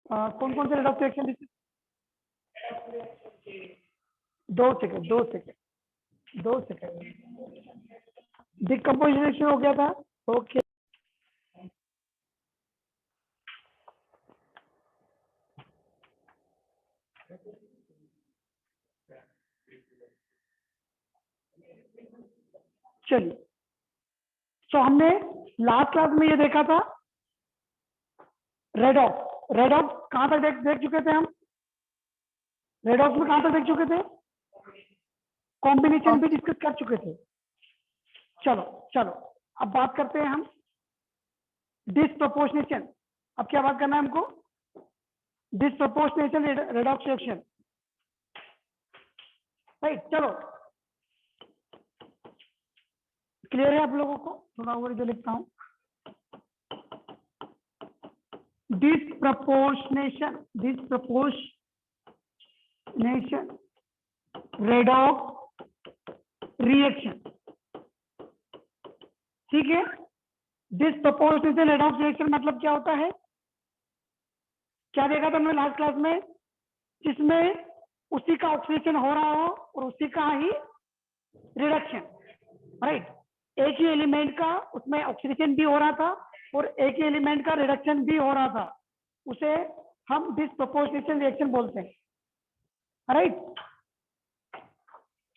कौन कौन से रेडॉक्स रिएक्शन? 2 सेकंड डिकम्पोजिशन हो गया था। ओके, चलिए। तो हमने लास्ट क्लास में ये देखा था रेडॉक्स कहां तक देख चुके थे हम? रेडॉक्स में कहां तक देख चुके थे? कॉम्बिनेशन भी डिस्कस कर चुके थे। चलो चलो, अब बात करते हैं हम डिसप्रोपोर्शनेशन। अब क्या बात करना है हमको? Disproportionation redox reaction, right. चलो, क्लियर है आप लोगों को? थोड़ा और जो लिखता हूं, डिसप्रोपोर्शनेशन रेडॉक्स रिएक्शन, ठीक है। डिसप्रोपोर्शनेशन रेडॉक्स रिएक्शन मतलब क्या होता है? क्या देखा था हमने लास्ट क्लास में? जिसमें उसी का ऑक्सीडेशन हो रहा हो और उसी का ही रिडक्शन, राइट। एक ही एलिमेंट का उसमें ऑक्सीडेशन भी हो रहा था और एक ही एलिमेंट का रिडक्शन भी हो रहा था, उसे हम डिसप्रोपोर्शनेशन रिएक्शन बोलते हैं, राइट।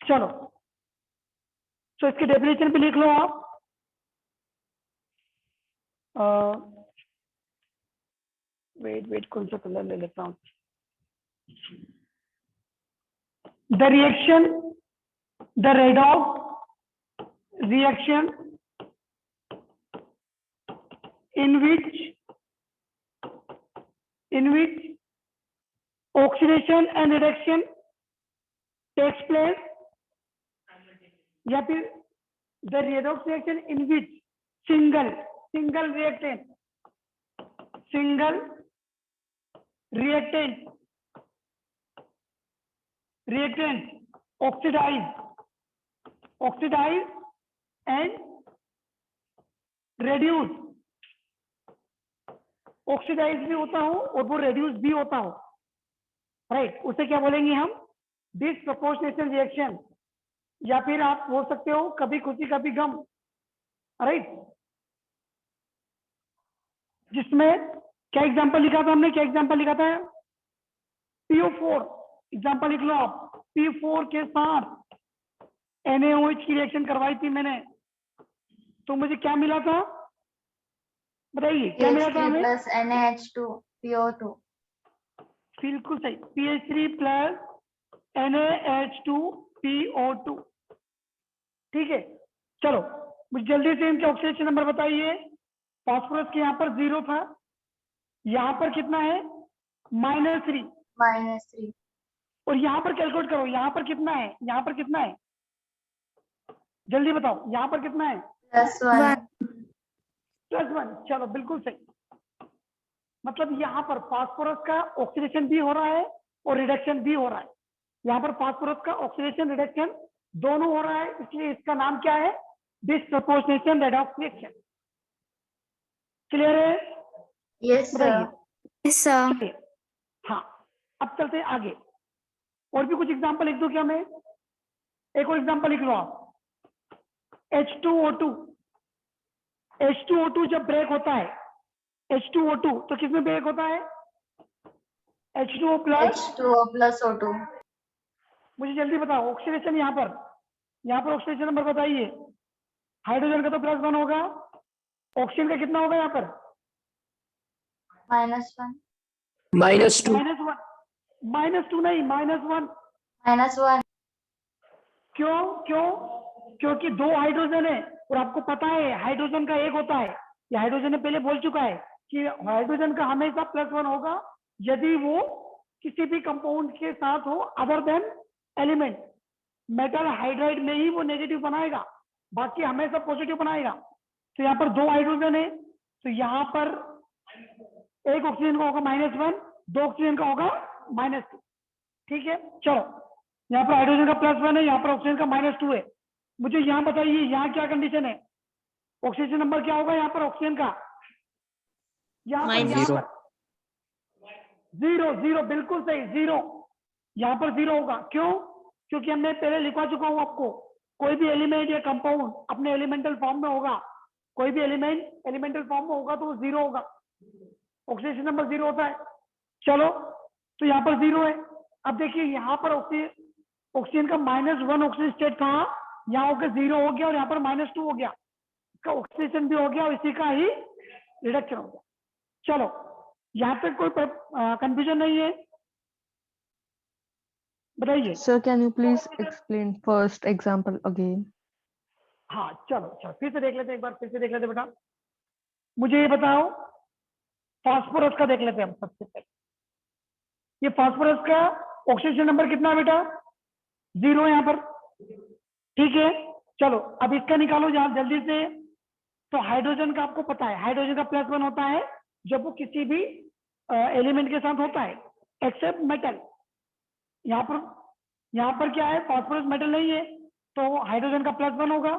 चलो, तो इसकी डेफिनेशन भी लिख लो आप। वेट कौन सा कलर ले लेता हूं? The redox reaction in which oxidation and reduction takes place, या फिर the redox reaction in which single reactant oxidize and reduce, oxidize भी होता हो और वो रेड्यूस भी होता हो, राइट। उसे क्या बोलेंगे हम? डिसप्रोपोर्शनेशन रिएक्शन, या फिर आप बोल सकते हो कभी खुशी कभी गम, राइट। जिसमें क्या एग्जांपल लिखा था हमने? क्या एग्जांपल लिखा था? PO4 एग्जांपल लिख लो आप। P4 के साथ NaOH की रिएक्शन करवाई थी मैंने, तो मुझे क्या मिला था? बताइए क्या मिला था हमें? Plus NaH2 PO2। बिल्कुल सही, PH3 प्लस NaH2 PO2, ठीक है। चलो, मुझे जल्दी से इनके ऑक्सीडेशन नंबर बताइए। फास्फोरस के यहाँ पर 0 था, यहाँ पर कितना है? -3। और यहाँ पर कैलकुलेट करो, यहाँ पर कितना है? यहाँ पर कितना है? जल्दी बताओ, यहाँ पर कितना है? +1। चलो, बिल्कुल सही। मतलब यहाँ पर फास्फोरस का ऑक्सीडेशन भी हो रहा है और रिडक्शन भी हो रहा है। यहाँ पर फास्फोरस का ऑक्सीडेशन रिडक्शन दोनों हो रहा है, इसलिए इसका नाम क्या है? Disproportionation redox reaction. क्लियर है? यस बताइए। सर। चलिए, हाँ, अब चलते हैं आगे। और भी कुछ एग्जांपल लिख दूं क्या मैं? एक और एग्जांपल लिख लो आप। H2O2 जब ब्रेक होता है, H2O2 तो किसमें ब्रेक होता है? H2O plus O2। मुझे जल्दी बताओ ऑक्सीडेशन, यहाँ पर ऑक्सीडेशन नंबर बताइए। हाइड्रोजन का तो +1 होगा, ऑक्सीजन का कितना होगा यहाँ पर? -1। -2 नहीं, -1। क्यों? क्योंकि 2 हाइड्रोजन है और आपको पता है हाइड्रोजन का 1 होता है। ये हाइड्रोजन ने पहले बोल चुका है कि हाइड्रोजन का हमेशा +1 होगा यदि वो किसी भी कंपाउंड के साथ हो other than element. Metal hydride में ही वो नेगेटिव बनाएगा, बाकी हमेशा पॉजिटिव बनाएगा। तो यहाँ पर 2 हाइड्रोजन है, तो यहाँ पर एक ऑक्सीजन का होगा -1, 2 ऑक्सीजन का होगा -2, ठीक है। चलो, यहाँ पर हाइड्रोजन का +1 है, यहाँ पर ऑक्सीजन का -2 है। मुझे यहाँ बताइए, यहाँ क्या कंडीशन है? ऑक्सीजन नंबर क्या होगा यहाँ पर ऑक्सीजन का? यहाँ पर जीरो, जीरो बिल्कुल सही, जीरो। यहाँ पर जीरो होगा, क्यों? क्योंकि हमने पहले लिखवा चुका हूँ आपको, कोई भी एलिमेंट या कंपाउंड अपने एलिमेंटल फॉर्म में होगा, कोई भी एलिमेंट एलिमेंटल फॉर्म में होगा तो वो जीरो होगा, ऑक्सीडेशन नंबर जीरो होता है। चलो, तो यहाँ पर जीरो है। अब देखिए यहाँ पर ऑक्सीजन का -1 ऑक्सीजन स्टेट था, यहाँ होकर जीरो हो गया और यहाँ पर -2 हो गया, इसका ऑक्सीडेशन भी हो गया और इसी का ही रिडक्शन हो गया। चलो, यहाँ पे कोई कंफ्यूजन नहीं है, बताइए। Sir, can you please explain first example again? हाँ चलो चलो, फिर से देख लेते हैं, एक बार फिर से देख लेते हैं बेटा। मुझे ये बताओ, फास्फोरस का देख लेते हैं हम सबसे पहले। ये फास्फोरस का ऑक्सीजन नंबर कितना है बेटा? जीरो यहाँ पर, ठीक है। चलो अब इसका निकालो जहाँ जल्दी से। तो हाइड्रोजन का आपको पता है, हाइड्रोजन का +1 होता है जब वो किसी भी एलिमेंट के साथ होता है, एक्सेप्ट मेटल। यहाँ पर क्या है, फास्फोरस मेटल नहीं है, तो हाइड्रोजन का +1 होगा,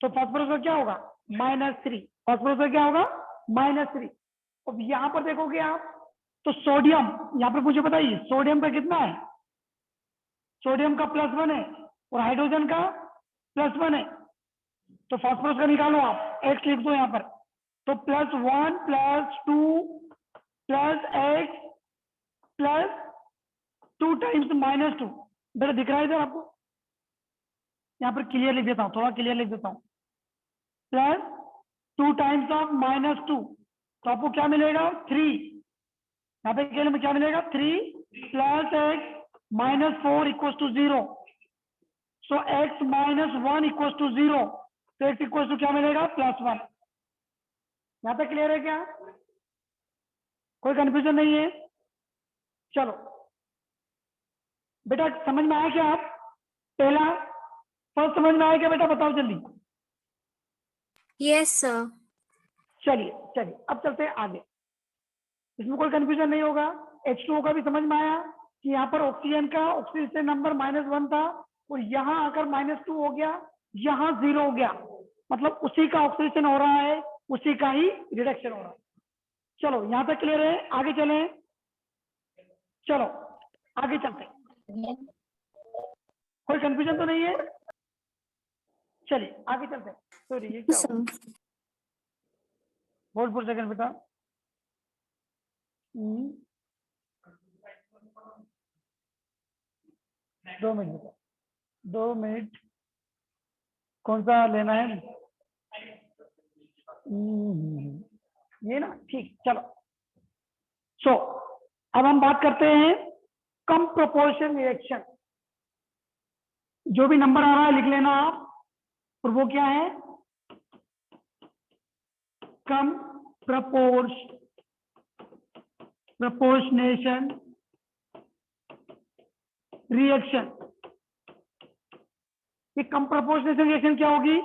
तो फास्फोरस का क्या होगा? -3। फास्फोरस का क्या होगा? -3। अब यहाँ पर देखोगे आप, तो सोडियम, यहाँ पर मुझे बताइए सोडियम का कितना है? सोडियम का +1 है और हाइड्रोजन का +1 है, तो फास्फोरस का निकालो आप, X लिख दो यहाँ पर। तो +1 +2 +X +2 टाइम्स -2। बेटा दिख रहा है इधर आपको? यहाँ पर क्लियर लिख देता हूँ, थोड़ा क्लियर लिख देता हूँ। +2 टाइम्स ऑफ -2, तो आपको क्या मिलेगा? 3। यहाँ पे क्या मिलेगा? 3 + X -4 = 0। सो X -1 = 0, तो X = क्या मिलेगा? +1। यहाँ पे क्लियर है क्या? कोई कंफ्यूजन नहीं है? चलो बेटा, समझ में आया क्या? आप पहला फर्स्ट समझ में आया क्या बेटा? बताओ जल्दी। Yes, sir. चलिए चलिए, अब चलते हैं आगे, इसमें कोई कंफ्यूजन नहीं होगा। H2O का भी समझ में आया कि यहाँ पर ऑक्सीजन का ऑक्सीजन नंबर -1 था और यहाँ आकर -2 हो गया, यहाँ 0 हो गया, मतलब उसी का ऑक्सीडेशन हो रहा है, उसी का ही रिडक्शन हो रहा है। चलो यहाँ तक क्लियर है? आगे चलें, चलो आगे चलते हैं। कोई कंफ्यूजन तो नहीं है? चलिए आगे चलते हैं। सॉरी, ये क्या हो? होल्ड फॉर सेकंड बेटा। हम्म, 2 मिनट बेटा, 2 मिनट। कौन सा लेना है? ये ना, ठीक, चलो। सो अब हम बात करते हैं कम प्रोपोर्शन रिएक्शन। जो भी नंबर आ रहा है लिख लेना आप, और वो क्या है? कम प्रोपोर्शनेशन रिएक्शन। ये कम प्रोपोर्शनेशन रिएक्शन क्या होगी?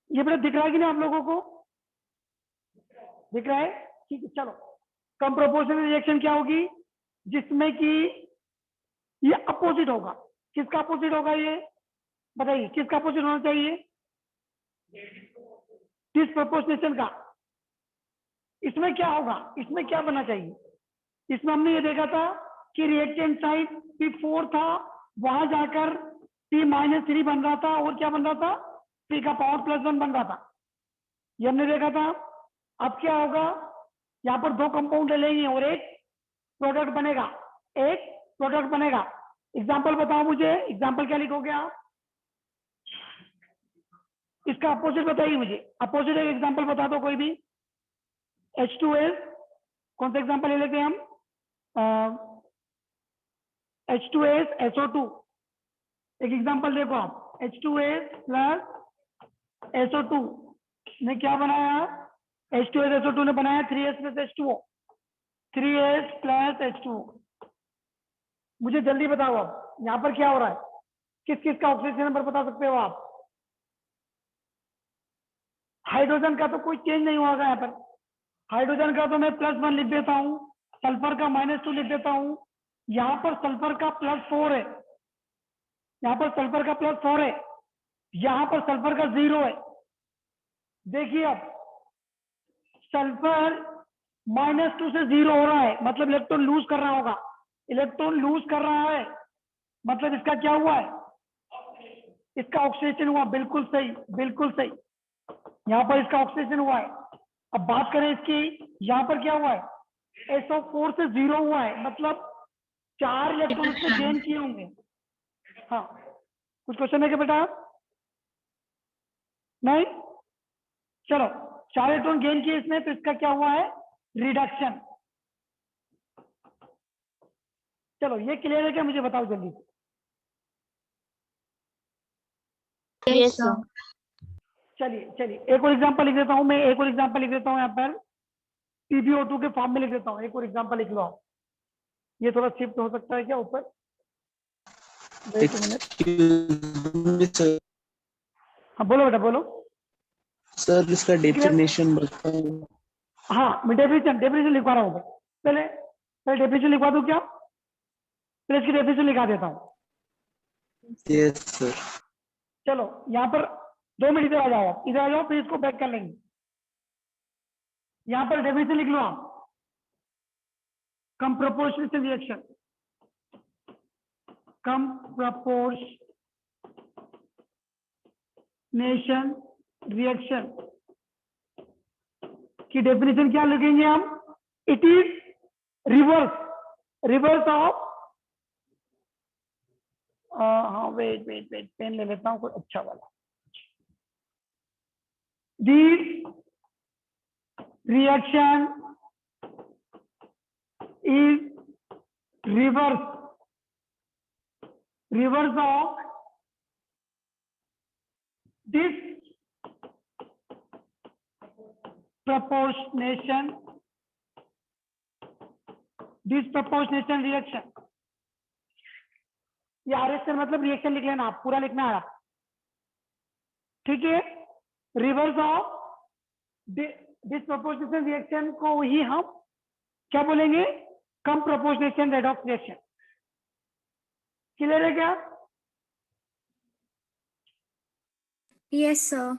ये बेटा दिख रहा है कि नहीं आप लोगों को? दिख रहा है? ठीक है, चलो। कम प्रोपोर्शनल रिएक्शन क्या होगी? जिसमें कि ये अपोजिट होगा। किसका अपोजिट होगा ये? बताइए, किसका अपोजिट होना चाहिए? डिसप्रोपोर्शनेशन का। इसमें क्या होगा? इसमें क्या बनना चाहिए? इसमें हमने ये देखा था कि रिएक्टेंट साइड P4 था, वहां जाकर P-3 बन रहा था, और क्या बन रहा था? P का पावर +1 बन रहा था, ये हमने देखा था। अब क्या होगा? यहाँ पर 2 कंपाउंड लेंगे और एक प्रोडक्ट बनेगा, एग्जाम्पल बताओ मुझे, एग्जाम्पल क्या लिखोगे आप? इसका अपोजिट बताइए मुझे, अपोजिट एक एग्जाम्पल बता दो कोई भी। H2S, कौन सा एग्जाम्पल ले लेते हैं हम? H2S SO2, एक एग्जाम्पल देखो आप। H2S + SO2 ने क्या बनाया? H2S SO2 ने बनाया 3S + H2O, 3S + H2O। मुझे जल्दी बताओ अब यहाँ पर क्या हो रहा है? किस किस का ऑक्सीजन नंबर बता सकते हो आप? हाइड्रोजन का तो कोई चेंज नहीं होगा यहाँ पर। हाइड्रोजन का तो मैं +1 लिख देता हूँ, सल्फर का -2 लिख देता हूँ, यहाँ पर सल्फर का +4 है, यहाँ पर सल्फर का +4 है, यहाँ पर सल्फर का 0 है। देखिए अब सल्फर -2 से 0 हो रहा है, मतलब इलेक्ट्रॉन लूज कर रहा होगा। इलेक्ट्रॉन लूज कर रहा है मतलब इसका क्या हुआ है, इसका ऑक्सीडेशन हुआ। बिल्कुल सही, बिल्कुल सही, यहाँ पर इसका ऑक्सीडेशन हुआ है। अब बात करें इसकी, यहाँ पर क्या हुआ है, SO4 से 0 हुआ है, मतलब 4 इलेक्ट्रॉन उसने गेन किए होंगे। हाँ, कुछ क्वेश्चन है क्या बेटा? नहीं, चलो 4 इलेक्ट्रॉन गेन किए इसने, तो इसका क्या हुआ है, रिडक्शन। चलो ये क्लियर है क्या, मुझे बताओ जल्दी। Yes, sir. चलिए चलिए एक और एग्जांपल लिख देता हूं मैं, एक और एग्जांपल लिख देता हूं यहाँ पर, PbO2 के फॉर्म में लिख देता हूँ। एक और एग्जांपल लिख लो आप। ये थोड़ा शिफ्ट हो सकता है क्या ऊपर? Wait minute. Excuse me, sir. हाँ बोलो बेटा बोलो। सर इसका डेफिनेशन बताओ। हाँ मैं डेफिनेशन लिखवा रहा हूँ। पहले पहले डेफिनेशन लिखवा दूं क्या? पहले इसकी डेफिनेशन लिखा देता हूँ। Yes sir. चलो यहाँ पर 2 मिनट इधर आ जाओ, इधर आ जाओ, फिर इसको बैक कर लेंगे। यहाँ पर डेफिनेशन लिख लो आप। कम प्रोपोर्शनल रिएक्शन, कम प्रोपोर्शनेशन रिएक्शन की डेफिनेशन क्या लिखेंगे हम? इट इज रिवर्स ऑफ, हाँ वेट पेन ले लेता हूँ कोई अच्छा वाला। This reaction is reverse of this proportionation reaction। ये RHN मतलब रिएक्शन लिख लेना, आप पूरा लिखना है आप, ठीक है। रिवर्स ऑफ डिसप्रोपोर्शनेशन रिएक्शन को ही हम क्या बोलेंगे? कम प्रोपोर्शनेशन रेडॉक्स रिएक्शन। क्लियर है क्या? Yes, sir.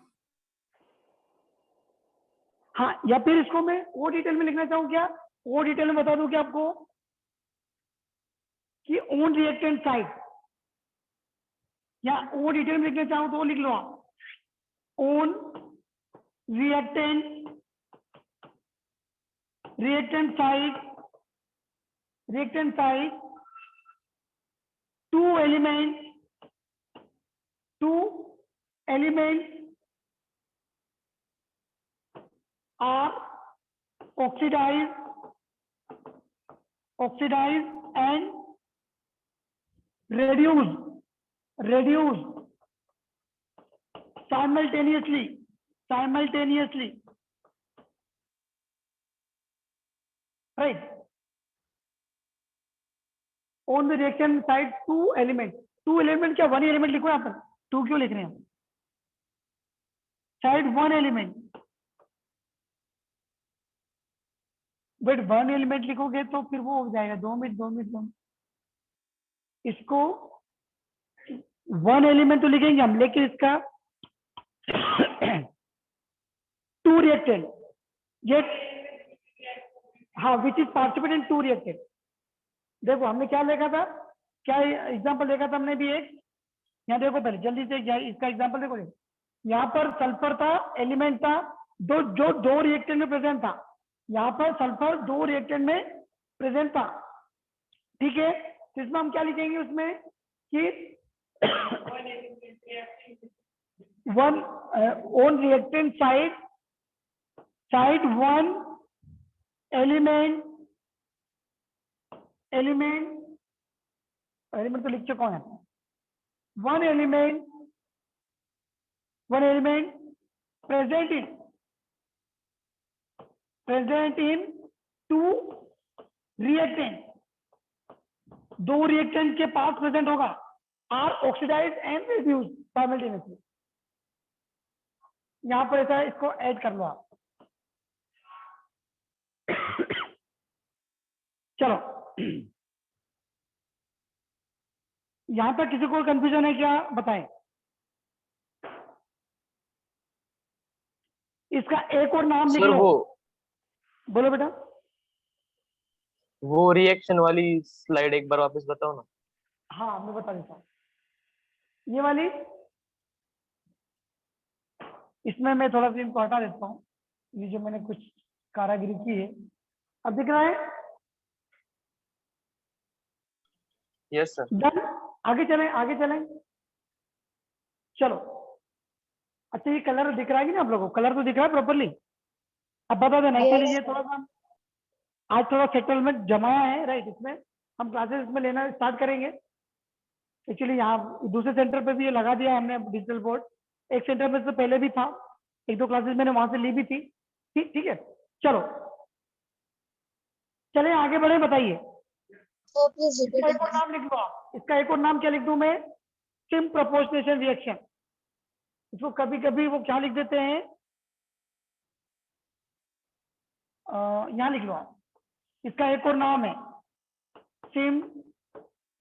हाँ, या फिर इसको मैं और डिटेल में लिखना चाहूँ क्या? और डिटेल में बता दूं क्या आपको कि ऑन रिएक्टेंट साइड, या और डिटेल में लिखना चाहूँ तो वो लिख लो आप। On reactant side two elements are oxidized and reduced simultaneously, right? On the reaction side two element क्या, one element लिखो यहाँ पर, two क्यों लिख रहे हैं? Side one element, but one element लिखोगे तो फिर वो हो जाएगा 2 मिनट। इसको वन एलिमेंट तो लिखेंगे हम, लेकिन इसका टू रिएक्टेंट ये, हाँ, which is participate in two reactant. देखो हमने क्या लिखा था, क्या एग्जांपल देखा था हमने भी एक, यहाँ देखो पहले जल्दी से इसका एग्जांपल देखो। यहाँ पर सल्फर था, एलिमेंट था, दो रिएक्टेंट में प्रेजेंट था। यहाँ पर सल्फर 2 रिएक्टेंट में प्रेजेंट था, ठीक है। तो इसमें हम क्या लिखेंगे उसमें कि one on reactant side one element तो लिख चुका है। One element present in two reactant, 2 reactant के पास प्रेजेंट होगा, are oxidize and reduce simultaneously. यहां पर ऐसा, इसको ऐड कर लो आप। चलो यहां तक किसी को कंफ्यूजन है क्या, बताएं। इसका एक और नाम लिख लो। बोलो बेटा। वो रिएक्शन वाली स्लाइड एक बार वापस बताओ ना। हाँ मैं बता देता हूँ, ये वाली, इसमें मैं थोड़ा सा इनको हटा देता हूँ, ये जो मैंने कुछ कारागिरी की है, अब दिख रहा है। Yes sir. डन, आगे चलें आगे चलें, चलो। अच्छा ये कलर दिख रहा है कि नहीं आप लोगों को, कलर तो दिख रहा है प्रॉपरली? अब बता देना, एक्चुअली ये थोड़ा सा आज थोड़ा सेटलमेंट जमाया है, राइट, इसमें हम क्लासेस इसमें लेना स्टार्ट करेंगे। एक्चुअली यहाँ दूसरे सेंटर पे भी ये लगा दिया है हमने डिजिटल बोर्ड, एक सेंटर पे से पहले भी था, एक दो क्लासेस मैंने वहां से ली भी थी, ठीक ठीक है। चलो चले आगे बढ़े, बताइए इसका एक और नाम लिख लो आप, इसका एक और नाम क्या लिख दूं मैं? SIM proportionation reaction. इसको कभी कभी वो क्या लिख देते हैं, यहाँ लिख लो आप, इसका एक और नाम है सिम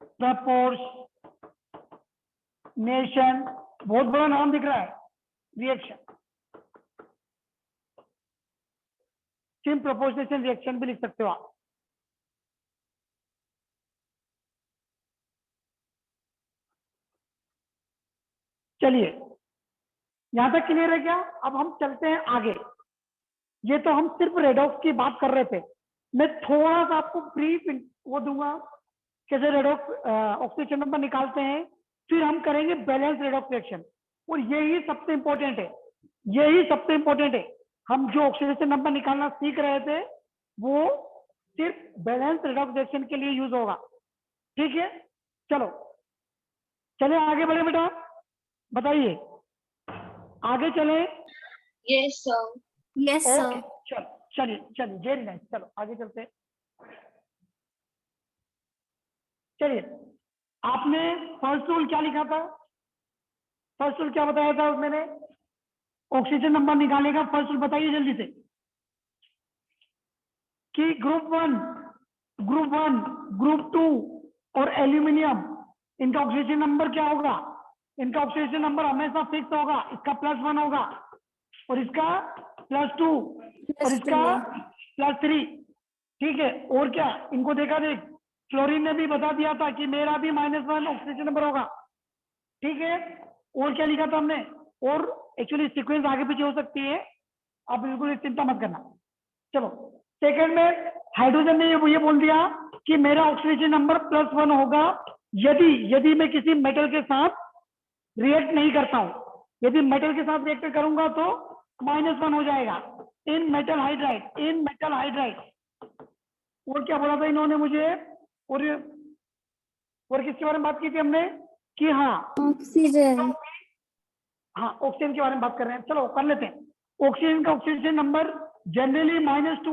प्रोपोर्शनेशन, बहुत बड़ा नाम दिख रहा है, रिएक्शन, सिम प्रोपोर्शनेशन रिएक्शन भी लिख सकते हो आप। चलिए यहां तक क्लियर है क्या? अब हम चलते हैं आगे। ये तो हम सिर्फ रेडॉक्स की बात कर रहे थे, मैं थोड़ा सा आपको ब्रीफ वो दूंगा कैसे रेडॉक्स ऑक्सीडेशन नंबर निकालते हैं, फिर हम करेंगे बैलेंस रेडॉक्स रिएक्शन, और यही सबसे इंपॉर्टेंट है, यही सबसे इंपॉर्टेंट है। हम जो ऑक्सीडेशन नंबर निकालना सीख रहे थे वो सिर्फ बैलेंस रेडॉक्स रिएक्शन के लिए यूज होगा, ठीक है। चलो चले आगे बढ़े बेटा, बताइए आगे चले। Yes, sir. Yes, okay sir. चलो, चलिए चलिए, वेरी नाइस, चलो आगे चलते हैं। चलिए, आपने फर्स्ट रूल क्या लिखा था? फर्स्ट रूल क्या बताया था मैंने? ऑक्सीजन नंबर निकालने का फर्स्ट रूल बताइए जल्दी से, कि ग्रुप वन ग्रुप टू और एल्यूमिनियम, इनका ऑक्सीजन नंबर क्या होगा? इनका ऑक्सीजन नंबर हमेशा फिक्स होगा, इसका +1 होगा और इसका +2 और इसका +3, ठीक है। और क्या इनको देखा देख, फ्लोरीन ने भी बता दिया था कि मेरा भी -1 ऑक्सीजन नंबर होगा, ठीक है। और क्या लिखा था हमने? और एक्चुअली सीक्वेंस आगे पीछे हो सकती है, आप बिल्कुल चिंता मत करना। चलो सेकंड में हाइड्रोजन ने ये बोल दिया कि मेरा ऑक्सीजन नंबर +1 होगा यदि मैं किसी मेटल के साथ रिएक्ट नहीं करता हूं, यदि मेटल के साथ रिएक्ट करूंगा तो -1 हो जाएगा, इन मेटल हाइड्राइड। और क्या बोला था इन्होंने मुझे? और किसके बारे में बात की थी हमने? कि हाँ Oxygen. हाँ ऑक्सीजन के बारे में बात कर रहे हैं, चलो कर लेते हैं। ऑक्सीजन का ऑक्सीजन नंबर जनरली -2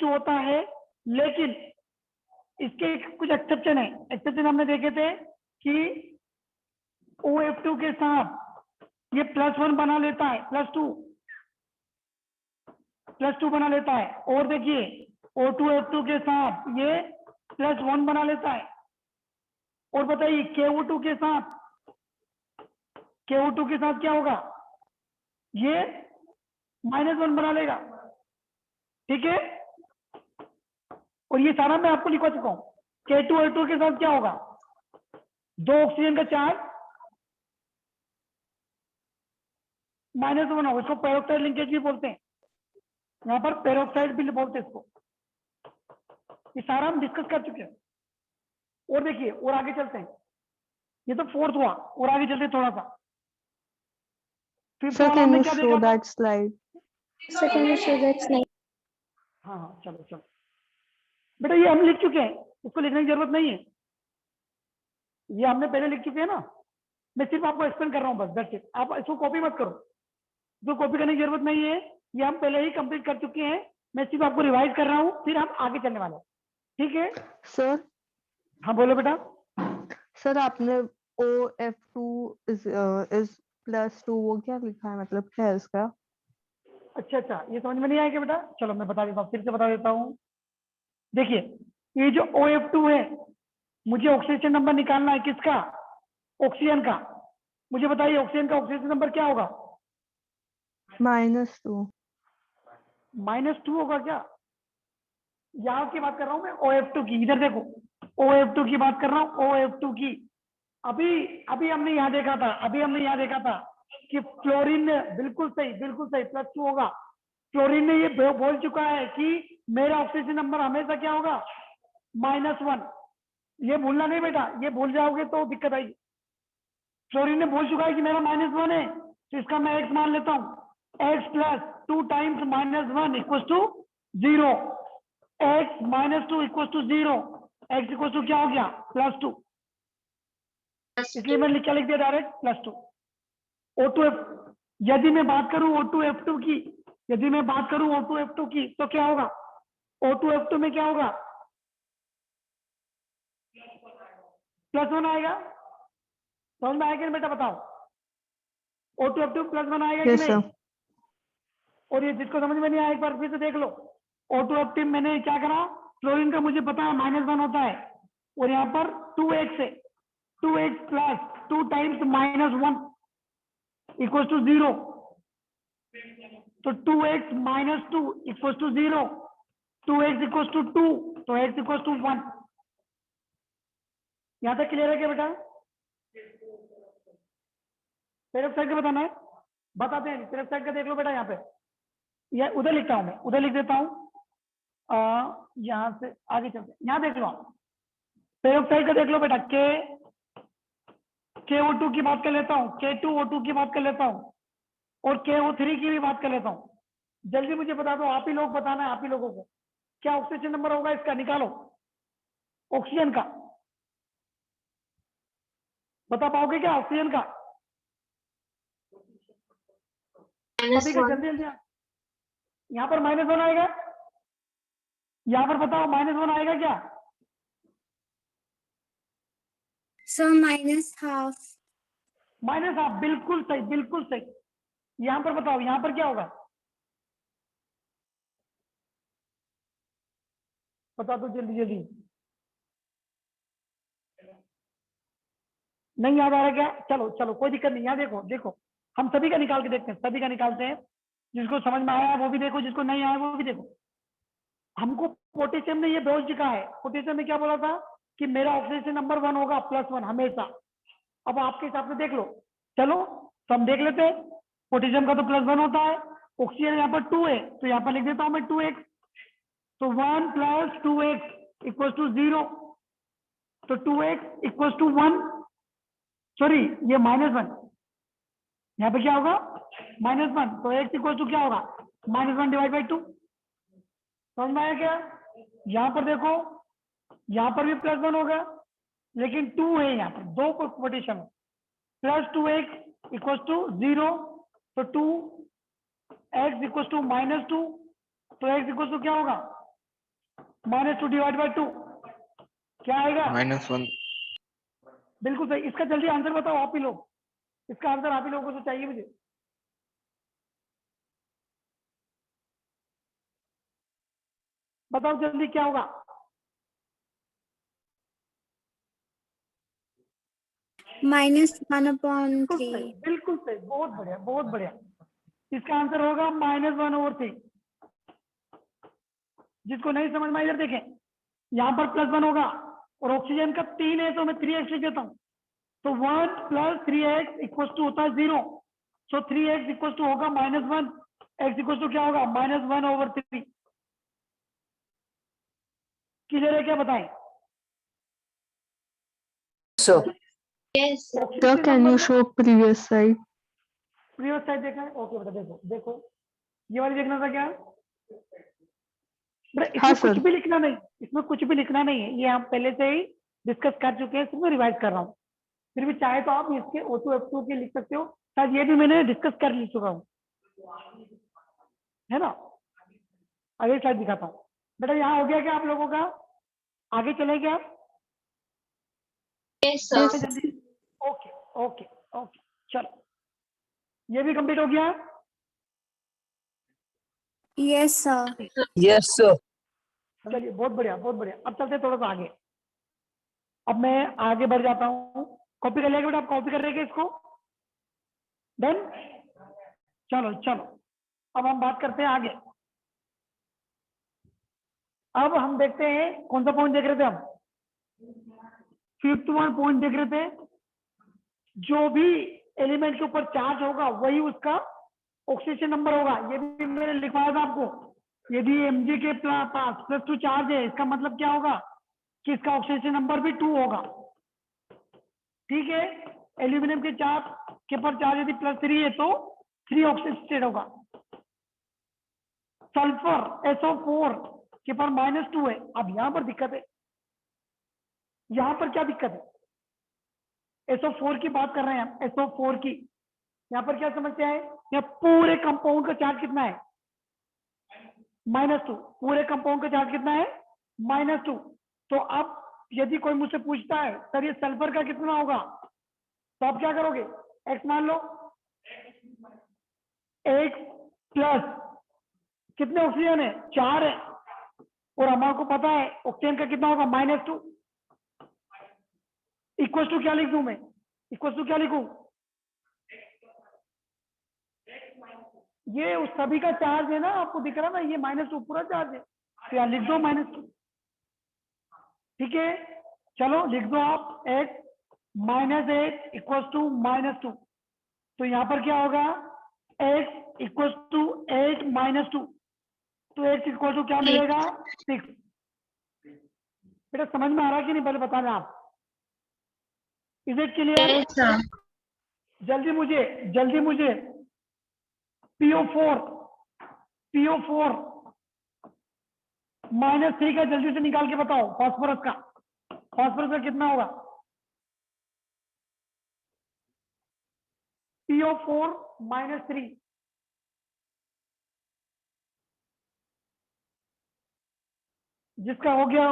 होता है, लेकिन इसके कुछ एक्सेप्शन है। एक्सेप्शन हमने देखे थे कि OF2 के साथ ये +1 बना लेता है, +2 बना लेता है, और देखिए O2F2 के साथ ये +1 बना लेता है। और बताइए KO2 के साथ क्या होगा? ये -1 बना लेगा, ठीक है। और ये सारा मैं आपको लिखवा चुका हूं। K2O2 के साथ क्या होगा? 2 ऑक्सीजन का चार्ज -1 होगा, इसको पेरोक्साइड लिंकेज भी बोलते हैं, यहाँ पर पेरोक्साइड भी बोलते हैं इसको। ये सारा हम डिस्कस कर चुके हैं। और देखिए और आगे चलते हैं, ये तो फोर्थ हुआ, और आगे चलते हैं थोड़ा सा। फिफ्थ Sir, वाला can हमने you क्या show देखा था? that slide? Second issue that's like हाँ हाँ चलो चलो बेटा, ये हम लिख चुके हैं, इसको लिखने की जरूरत नहीं है, ये हमने पहले लिख चुके हैं ना, मैं सिर्फ आपको एक्सप्लेन कर रहा हूँ बस, दैट्स इट। आप इसको कॉपी मत करो, जो कॉपी करने की जरूरत नहीं है, ये हम पहले ही कंप्लीट कर चुके हैं, मैं सिर्फ आपको रिवाइज कर रहा हूँ, फिर हम आगे चलने वाले हैं, ठीक है। Sir, हाँ बोलो बेटा। sir आपने OF2 is +2 वो क्या लिखा है, मतलब क्या है इसका? अच्छा ये समझ में नहीं आया क्या बेटा? चलो मैं बता देता हूँ, फिर से बता देता हूँ। देखिए ये जो OF2 है, मुझे ऑक्सीजन नंबर निकालना है, किसका? ऑक्सीजन का। मुझे बताइए ऑक्सीजन का ऑक्सीजन नंबर क्या होगा? -2. -2 होगा क्या? यहाँ की बात कर रहा हूँ मैं OF2 की, इधर देखो OF2 की बात कर रहा हूँ, OF2 की। अभी अभी हमने यहाँ देखा था कि फ्लोरीन ने, बिल्कुल सही +2 होगा। फ्लोरीन ने ये बोल चुका है कि मेरा ऑक्सीजन नंबर हमेशा क्या होगा, -1। ये भूलना नहीं बेटा, ये भूल जाओगे तो दिक्कत आएगी। फ्लोरीन ने बोल चुका है कि मेरा -1 है, तो इसका मैं x मान लेता हूँ। x + 2 times -1 = 0। x - 2 = 0। x = क्या हो गया, +2। इसलिए मैंने क्या लिख दिया डायरेक्ट, +2। O2F, यदि मैं बात करूं O2F2 की, तो क्या होगा, O2F2 में क्या होगा, +1 आएगा। समझ में आएगा नहीं बेटा, बताओ। O2F2 +1 आएगा कि Yes, नहीं? sir. और ये जिसको समझ में नहीं आया एक बार फिर से देख लो। O2F2 मैंने क्या करा, क्लोरीन का मुझे पता है -1 होता है, और यहाँ पर 2x है, 2x + 2 टाइम्स -1 = 0। तो 2x - 2 = 0, 2x = 2, तो x = 1। यहाँ तक क्लियर है क्या बेटा? पेरोक्साइड का बताना है, बताते हैं। पेरोक्साइड का देख लो बेटा, यहाँ पे या उधर लिखता हूँ मैं, उधर लिख देता हूँ। यहाँ से आगे चलते हैं, यहाँ देख लो पेरोक्साइड का देख लो बेटा। KO2 की बात कर लेता हूँ, K2O2 की बात कर लेता हूँ, और KO3 की भी बात कर लेता हूँ। जल्दी मुझे बता दो, आप ही लोग बताना है, आप ही लोगों को क्या ऑक्सीजन नंबर होगा इसका, निकालो ऑक्सीजन का। बता पाओगे क्या ऑक्सीजन का? सभी का जल्दी जल्दी। यहाँ पर -1 आएगा, यहाँ पर बताओ -1 आएगा क्या? So -1/2. -1/2, बिल्कुल सही। यहाँ पर बताओ, यहाँ पर क्या होगा, बता दो जल्दी जल्दी। नहीं याद आ रहा क्या? चलो कोई दिक्कत नहीं। यहाँ देखो हम सभी का निकाल के देखते हैं, सभी का निकालते हैं। जिसको समझ में आया वो भी देखो, जिसको नहीं आया वो भी देखो। हमको पोटेशियम ने ये बोल चुका है, पोटेशियम ने क्या बोला था कि मेरा ऑक्सीजन नंबर 1 होगा, +1 हमेशा। अब आपके हिसाब से देख लो, चलो तो हम देख लेते हैं। पोटेशियम का तो +1 होता है, ऑक्सीजन यहाँ पर 2 है, तो यहाँ पर लिख देता हूँ मैं 2x। तो 1 + 2x = 0, तो 2x = 1, सॉरी ये -1, यहाँ पे क्या होगा, -1, तो x = क्या होगा, -1/2। समझ में आया क्या? यहाँ पर देखो, यहाँ पर भी +1 होगा, लेकिन 2 है, यहाँ पर 2 पोटेशियम है। +2x = 0, तो 2x = -2, तो x = क्या होगा, -2/2। क्या आएगा, -1। बिल्कुल सही। इसका जल्दी आंसर बताओ आप ही लोग, इसका आंसर आप ही लोगों को चाहिए मुझे। बताओ जल्दी क्या होगा। -1/3. बिल्कुल सही, बहुत बढ़िया। इसका आंसर होगा -1/3। जिसको नहीं समझ में, इधर देखें, यहाँ पर +1 होगा, और ऑक्सीजन का 3 है, तो मैं 3x लिख देता हूँ। तो 1 + 3x = होता है 0, सो 3x = होगा -1, x = क्या होगा, -1/3। क्लियर है क्या, बताएं? Yes, sir. Sir, can you show previous slide? Previous side देखना है, ओके बेटा देखो ये वाली देखना था क्या बेटा? हाँ, इसमें कुछ सर। भी लिखना नहीं, इसमें कुछ भी लिखना नहीं है, ये हम पहले से ही डिस्कस कर चुके हैं, सिर्फ रिवाइज कर रहा हूँ। फिर भी चाहे तो आप इसके O2F2 के लिख सकते हो, शायद ये भी मैंने डिस्कस कर ली चुका हूँ, है ना। अगली स्लाइड दिखाता हूँ बेटा। यहाँ हो गया क्या आप लोगों का? आगे चले क्या? Yes, sir. जल्दी, ओके ओके ओके, चलो ये भी कंप्लीट हो गया। Yes, sir. Yes, sir. चलिए बहुत बढ़िया। अब चलते हैं थोड़ा सा आगे। अब मैं आगे बढ़ जाता हूँ। कॉपी कर लेंगे बेटा, आप कॉपी कर लेंगे इसको, डन। चलो अब हम बात करते हैं आगे। अब हम देखते हैं कौन सा पॉइंट देख रहे थे हम, फिफ्थ वन पॉइंट देख रहे थे। जो भी एलिमेंट के ऊपर चार्ज होगा वही उसका ऑक्सीजन नंबर होगा। ये भी मैंने लिखवाया था आपको। यदि Mg के पास +2 चार्ज है, इसका मतलब क्या होगा कि इसका ऑक्सीजन नंबर भी 2 होगा। ठीक है, एल्यूमिनियम के के पर चार्ज यदि +3 है तो 3 ऑक्सीडेटेड होगा। सल्फर SO4 के पर -2 है। अब यहां पर दिक्कत है, यहां पर क्या दिक्कत है, SO4 की बात कर रहे हैं हम, SO4 की। यहां पर क्या समस्या है, यहाँ पूरे कंपाउंड का चार्ज कितना है, -2। पूरे कंपाउंड का चार्ज कितना है, -2। तो अब यदि कोई मुझसे पूछता है सर ये सल्फर का कितना होगा, तो आप क्या करोगे, x मान लो, 1 प्लस कितने ऑक्सीजन है, 4 है, और हमारे को पता है ऑक्सीजन का कितना होगा, -2। इक्वल टू क्या लिख दूं मैं, इक्वल टू क्या लिखूं, ये उस सभी का चार्ज है ना, आपको दिख रहा ना, ये -2 पूरा चार्ज है, तो यहाँ लिख दो -2। ठीक है, चलो लिख दो आप, x -8 इक्वल टू -2। तो यहाँ पर क्या होगा, x इक्वल टू 8 -2, तो x इक्वल टू क्या मिलेगा, 6। बेटा समझ में आ रहा है कि नहीं, पहले बता दें आप, इज इट क्लियर? जल्दी मुझे PO4 -3 का जल्दी से निकाल के बताओ, फास्फोरस का कितना होगा, PO4 -3, जिसका हो गया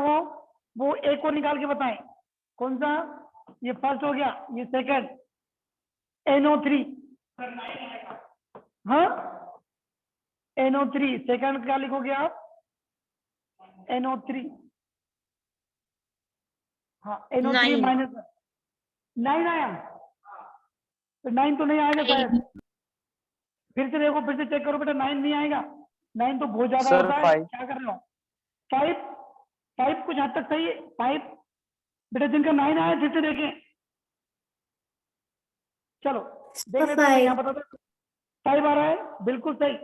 वो एक और निकाल के बताएं, कौन सा, ये फर्स्ट हो गया, ये सेकंड, NO3, हाँ NO3 सेकंड, क्या लिखोगे आप, NO3, हाँ NO3 -9 आया, तो 9 तो नहीं आएगा शायद, फिर से देखो, फिर से चेक करो बेटा, 9 नहीं आएगा, 9 तो बहुत ज्यादा सर होता है, 5 क्या कर रहे हो, 5 कुछ हद तक सही है, 5 बेटा, जिनका 9 आया फिर से देखें, चलो देख लेते हैं, यहाँ बता दो, 5 आ रहा है, बिल्कुल सही।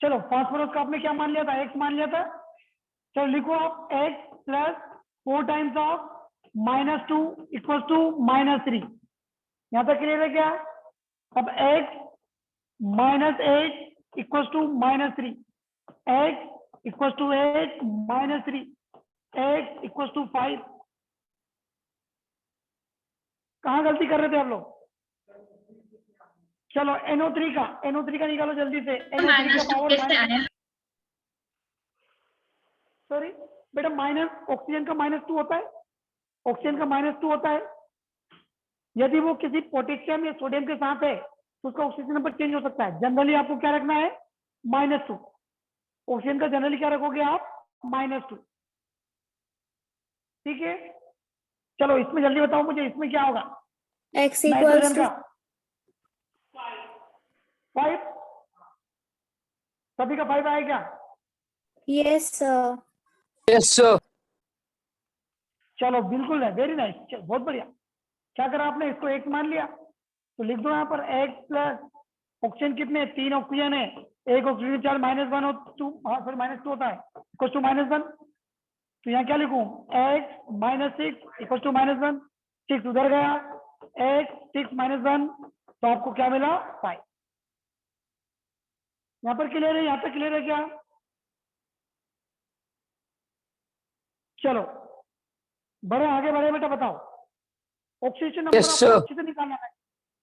चलो फास्फोरस का आपने क्या मान लिया था, x मान लिया था, चलो लिखो आप, x plus 4 times of -2 equal to -3, यहाँ तक क्लियर है क्या? अब x -8 equal to -3, x equal to 8 -3, x equal to 5। कहाँ गलती कर रहे थे आप लोग? चलो NO3 का निकालो जल्दी से, NO3 का पावर सॉरी बेटा, ऑक्सीजन का -2 होता है, ऑक्सीजन का -2 होता है। यदि वो किसी पोटेशियम या सोडियम के साथ है तो उसका ऑक्सीजन नंबर चेंज हो सकता है। जनरली आपको क्या रखना है, -2। ऑक्सीजन का जनरली क्या रखोगे आप, -2। ठीक है, चलो इसमें जल्दी बताओ मुझे, इसमें क्या होगा, X equals नाइट्रोजन to का 5, सभी का 5 आया क्या? yes sir. Yes, sir. चलो बिल्कुल है, वेरी नाइस, बहुत बढ़िया। क्या करा आपने, इसको x मान लिया, तो लिख दो यहाँ पर x प्लस ऑक्सीजन कितने, 3 ऑक्सीजन है, एक ऑक्सीजन चार्ज -1 और 2, हाँ सॉरी -2 होता है, इक्वल टू -1। तो यहाँ क्या लिखूं, x -6 इक्वल टू -1, 6 उधर गया, x 6 -1, तो आपको क्या मिला, 5। यहाँ पर क्लियर है, यहाँ तक क्लियर है क्या? चलो बड़े आगे बढ़े बेटा, बताओ ऑक्सीजन नंबर Yes, sir. अच्छे से निकालना है।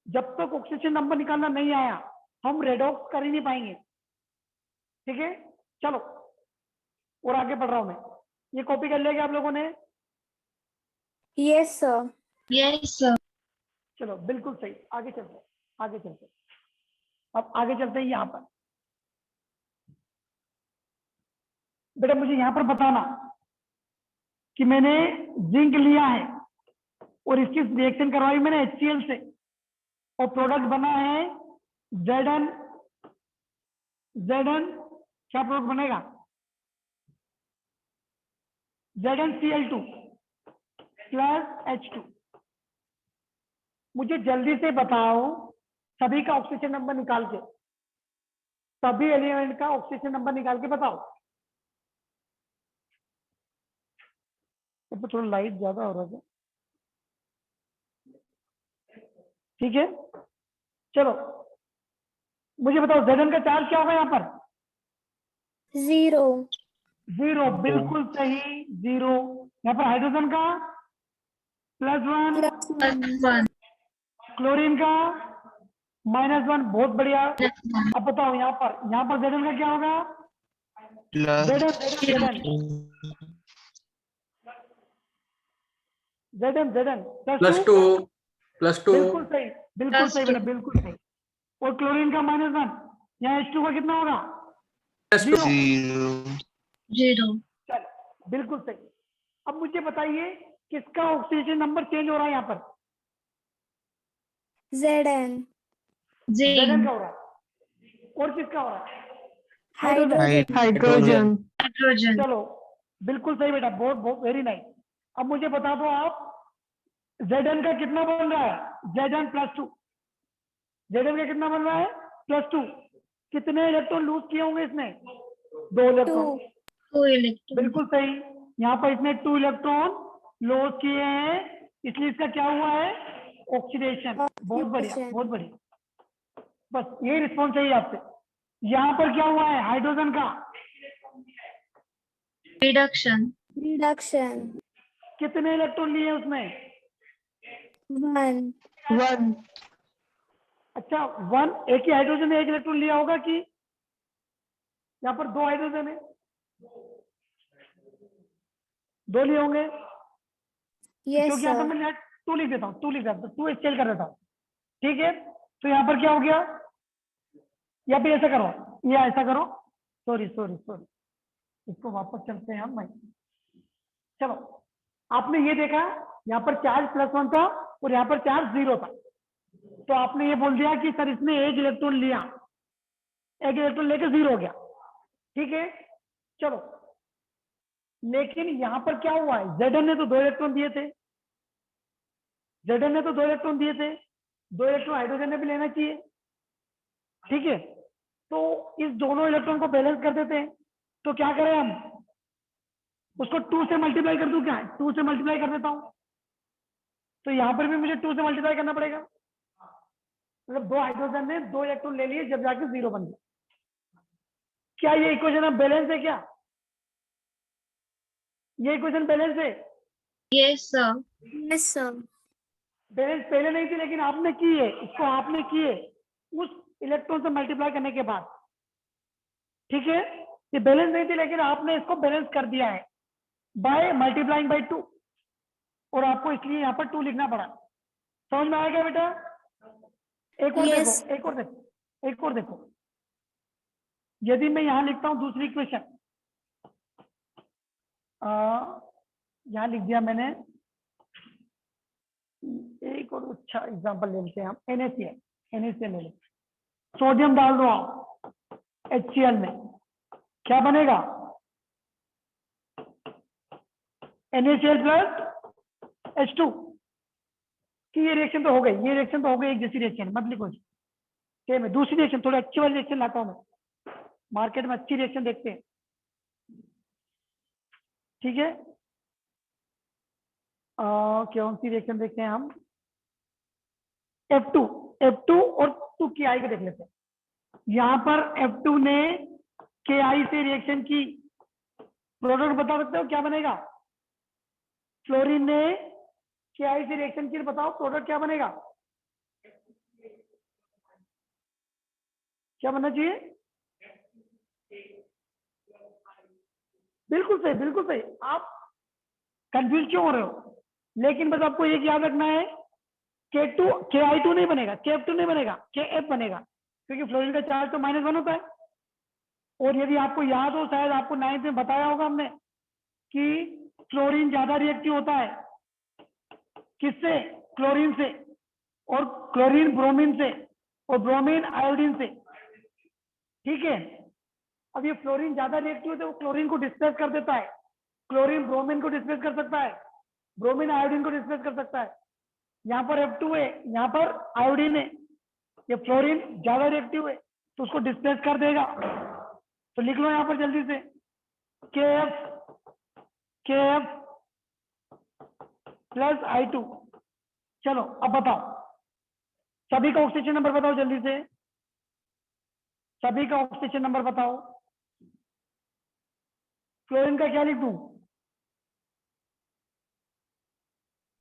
जब तक ऑक्सीजन नंबर निकालना नहीं आया हम रेडॉक्स कर ही नहीं पाएंगे। ठीक है, चलो और आगे बढ़ रहा हूं मैं, ये कॉपी कर लिया क्या आप लोगों ने? Yes sir. Yes, sir. चलो बिल्कुल सही, आगे चलते अब आगे चलते हैं। यहाँ पर बेटा मुझे यहाँ पर बताना कि मैंने जिंक लिया है और इसकी रिएक्शन करवाई मैंने HCl से और प्रोडक्ट बना है Zn। क्या प्रोडक्ट बनेगा? ZnCl2 plus H2। मुझे जल्दी से बताओ सभी का ऑक्सीजन नंबर निकाल के, सभी एलिमेंट का ऑक्सीजन नंबर निकाल के बताओ। तो थोड़ा लाइट ज्यादा हो रहा है, ठीक है। चलो मुझे बताओ Zn का चार्ज क्या होगा यहाँ पर? 0 0, बिल्कुल सही, 0। यहाँ पर हाइड्रोजन का +1, +1 क्लोरीन का -1, बहुत बढ़िया। अब बताओ यहाँ पर Zn का क्या होगा? Zn +2, बिल्कुल सही, बिल्कुल सही बेटा, बिल्कुल सही। और क्लोरीन का -1, यहाँ H2 का कितना होगा? 0। चलो बिल्कुल सही। अब मुझे बताइए किसका ऑक्सीजन नंबर चेंज हो रहा है यहाँ पर? Zn Zn का हो रहा है। और किसका हो रहा है? Hydrogen hydrogen. चलो बिल्कुल सही बेटा, बहुत बहुत वेरी नाइस। अब मुझे बता दो आप Zn का कितना बन रहा है? Zn +2, Zn का कितना बन रहा है? +2। कितने इलेक्ट्रॉन लूज किए होंगे इसने? 2 इलेक्ट्रॉन, 2 इलेक्ट्रॉन बिल्कुल सही। यहाँ पर इसने 2 इलेक्ट्रॉन लॉस किए हैं, इसलिए इसका क्या हुआ है? ऑक्सीडेशन। बहुत बढ़िया, बहुत बढ़िया, बस ये रिस्पॉन्स चाहिए आपसे। यहाँ पर क्या हुआ है? हाइड्रोजन का रिडक्शन कितने इलेक्ट्रॉन लिए उसने? 1 1 अच्छा 1, एक ही हाइड्रोजन ने 1 इलेक्ट्रॉन लिया होगा कि यहाँ पर 2 हाइड्रोजन है? 2 लिए होंगे, यस क्योंकि यहाँ पर सर मैं 2 लिख देता हूँ, 2 लिख देता हूँ, 2 स्केल कर देता हूँ, ठीक है। तो यहाँ पर क्या हो गया? या फिर ऐसा करो, या ऐसा करो, सॉरी, इसको वापस चलते हैं हम भाई। चलो आपने ये देखा यहाँ पर चार्ज +1 था और यहाँ पर चार्ज 0 था, तो आपने ये बोल दिया कि सर इसने 1 इलेक्ट्रॉन लिया, 1 इलेक्ट्रॉन लेके 0 हो गया, ठीक है। चलो लेकिन यहाँ पर क्या हुआ है? Zn ने तो 2 इलेक्ट्रॉन दिए थे, 2 इलेक्ट्रॉन हाइड्रोजन ने भी लेना चाहिए, ठीक है। तो इस दोनों इलेक्ट्रॉन को बैलेंस कर देते हैं। तो क्या करें हम? उसको 2 से मल्टीप्लाई कर दूं क्या? 2 से मल्टीप्लाई कर देता हूं, तो यहाँ पर भी मुझे 2 से मल्टीप्लाई करना पड़ेगा। मतलब 2 हाइड्रोजन ने 2 इलेक्ट्रॉन ले लिए, जब जाके 0 बन गया। क्या ये इक्वेशन अब बैलेंस है? क्या ये इक्वेशन बैलेंस है? यस सर बैलेंस पहले नहीं थी, लेकिन आपने की है, इसको आपने की है उस इलेक्ट्रॉन से मल्टीप्लाई करने के बाद, ठीक है। ये बैलेंस नहीं थी, लेकिन आपने इसको बैलेंस कर दिया है बाय मल्टीप्लाइंग बाय 2, और आपको इसलिए यहाँ पर 2 लिखना पड़ा। समझ में आएगा बेटा? एक और Yes. देखो, एक और देखो। यदि मैं यहाँ लिखता हूँ दूसरी इक्वेशन, यहाँ लिख दिया मैंने, एक और अच्छा एग्जांपल ले लेते हैं हम, NaCl ले लेते, सोडियम डाल दो आप HCl में, क्या बनेगा? NaCl + H2 की ये रिएक्शन तो हो गई, ये रिएक्शन तो हो गई, एक जैसी रिएक्शन, मत लिखो सेम है। दूसरी रिएक्शन, थोड़ी अच्छी वाली रिएक्शन लाता हूं मैं, मार्केट में अच्छी रिएक्शन देखते हैं, ठीक है। कौन सी रिएक्शन देखते हैं हम? F2 और 2Ki को देख लेते हैं। यहाँ पर F2 ने Ki से रिएक्शन की, प्रोडक्ट बता सकते हो क्या बनेगा? फ्लोरीन ने Ki से रिएक्शन की, बताओ प्रोडक्ट क्या बनेगा? क्या बनना चाहिए? बिल्कुल सही, बिल्कुल सही। आप कंफ्यूज क्यों हो रहे हो? लेकिन बस आपको एक याद रखना है, Ki2 नहीं बनेगा, Kf2 नहीं बनेगा, Kf बनेगा, क्योंकि फ्लोरीन का चार्ज तो -1 होता है। और यदि आपको याद हो, शायद आपको 9th में बताया होगा हमने कि फ्लोरीन ज्यादा रिएक्टिव होता है किससे? क्लोरीन से, और क्लोरीन ब्रोमीन से, और ब्रोमीन आयोडीन से, ठीक है। अब ये फ्लोरीन ज्यादा रिएक्टिव होता है, वो क्लोरीन को डिस्प्लेस कर देता है, क्लोरीन ब्रोमीन को डिस्प्लेस कर सकता है, ब्रोमीन आयोडीन को डिस्प्लेस कर सकता है। यहाँ पर F2 है, यहाँ पर आयोडीन है, ये फ्लोरीन ज्यादा रिएक्टिव है तो उसको डिस्प्लेस कर देगा। तो लिख लो यहाँ पर जल्दी से KF प्लस I2। चलो अब बताओ सभी का ऑक्सीजन नंबर बताओ जल्दी से, सभी का ऑक्सीजन नंबर बताओ। क्लोरीन का क्या लिख दूं?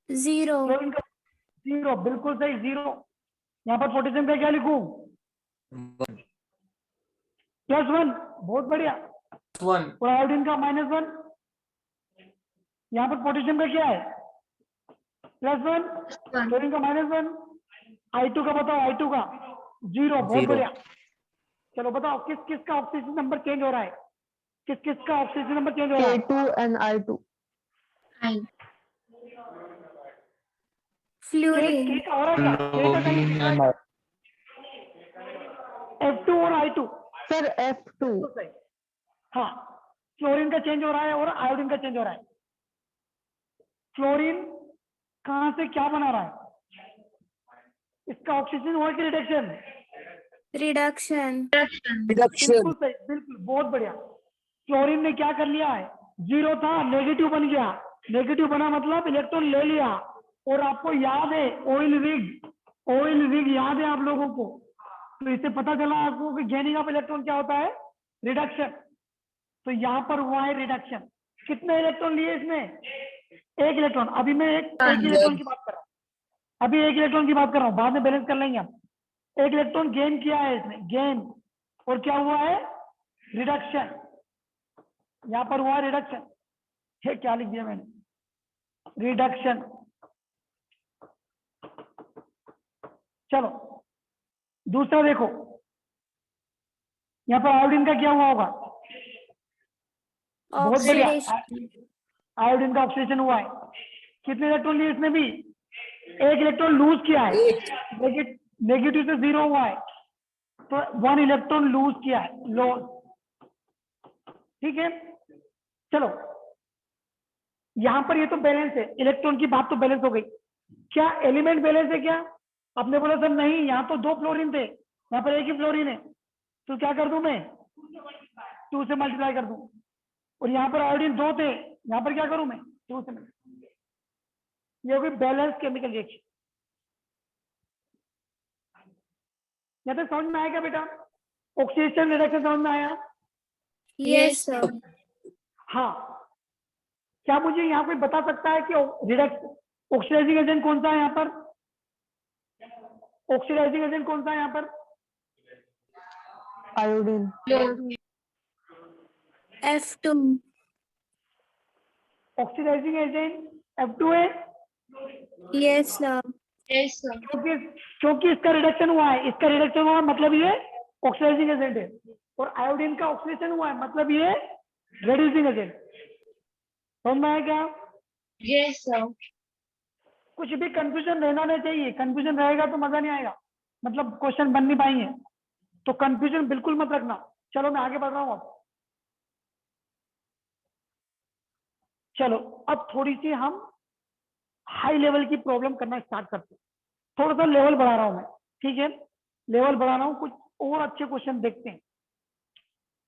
0 क्लोरीन का 0, बिल्कुल सही 0। यहाँ पर पोटेशियम का क्या लिखूं? +1, बहुत बढ़िया। 1 और आयोडीन का -1। यहाँ पर पोटेशियम का क्या है? +1, क्लोरीन का -1। I2 का बताओ, I2 का 0, बहुत 0। बढ़िया। चलो बताओ किस किस का ऑक्सीजन नंबर चेंज हो रहा है, किस किस का ऑक्सीजन नंबर चेंज हो रहा है? K2 and I2. I के फ्लोरीन का हो रहा है क्या? के का कहीं दिख रहा है? F2 और I2 Sir, F2. तो सही। हाँ, फ्लोरीन का चेंज हो रहा है और आयोडीन का चेंज हो रहा है। फ्लोरीन कहां से क्या बना रहा है? इसका ऑक्सीजन हुआ कि रिडक्शन? रिडक्शन बिल्कुल सही, बिल्कुल, बहुत बढ़िया। क्लोरीन ने क्या कर लिया है? 0 था, नेगेटिव बन गया। नेगेटिव बना मतलब इलेक्ट्रॉन ले लिया। और आपको याद है ऑयल रिग याद है आप लोगों को? तो इससे पता चला आपको कि गेनिंग ऑफ इलेक्ट्रॉन क्या होता है? रिडक्शन। तो यहाँ पर हुआ है रिडक्शन। कितने इलेक्ट्रॉन लिए इसमें? 1 इलेक्ट्रॉन। अभी मैं एक इलेक्ट्रॉन की बात कर रहा हूँ, अभी 1 इलेक्ट्रॉन की बात कर रहा हूँ, बाद में बैलेंस कर लेंगे हम। 1 इलेक्ट्रॉन गेन किया है इसने, गेन। और क्या हुआ है? रिडक्शन। यहाँ पर हुआ रिडक्शन। ये क्या लिख दिया मैंने? रिडक्शन। चलो दूसरा देखो, यहाँ पर आयोडीन का क्या हुआ होगा? बहुत बढ़िया, आयोडीन का ऑक्सीडेशन हुआ है। कितने इलेक्ट्रॉन लिए इसने भी? 1 इलेक्ट्रॉन लूज किया है, नेगेटिव से 0 हुआ है तो 1 इलेक्ट्रॉन लूज किया है, लॉस। ठीक है, चलो यहां पर ये तो बैलेंस है, इलेक्ट्रॉन की बात तो बैलेंस हो गई। क्या एलिमेंट बैलेंस है क्या? आपने बोला सर नहीं, यहाँ तो 2 फ्लोरीन थे, यहाँ पर 1 ही फ्लोरीन है, तो क्या कर दूं मैं? 2 से मल्टीप्लाई कर दूं। और यहाँ पर आयोडीन 2 थे, यहाँ पर क्या करूं मैं? 2 से मल्टीप्लाई। ये होगी बैलेंस केमिकल रिएक्शन। यहाँ तक समझ में आया क्या बेटा? ऑक्सीडेशन रिडक्शन समझ में आया? यस सर हाँ, क्या मुझे यहाँ कोई बता सकता है कि रिडक्स ऑक्सीडाइजिंग एजेंट कौन सा है यहाँ पर? ऑक्सीडाइजिंग एजेंट कौन सा है यहाँ पर? Iodine. F2 oxidising agent F2 है, यस सर क्योंकि इसका रिडक्शन हुआ है, इसका रिडक्शन हुआ है मतलब ये ऑक्सीडाइजिंग एजेंट है। और आयोडीन का ऑक्सीडेशन हुआ है मतलब ये रेड्यूसिंग एजेंट। समझ में आया क्या? यस सर कुछ भी कंफ्यूजन रहना नहीं चाहिए, कंफ्यूजन रहेगा तो मजा नहीं आएगा, मतलब क्वेश्चन बन नहीं पाएंगे। तो कंफ्यूजन बिल्कुल मत रखना। चलो मैं आगे बढ़ रहा हूँ अब। चलो अब थोड़ी सी हम हाई लेवल की प्रॉब्लम करना स्टार्ट करते हैं। थोड़ा सा लेवल बढ़ा रहा हूं मैं, ठीक है? लेवल बढ़ा रहा हूं, कुछ और अच्छे क्वेश्चन देखते हैं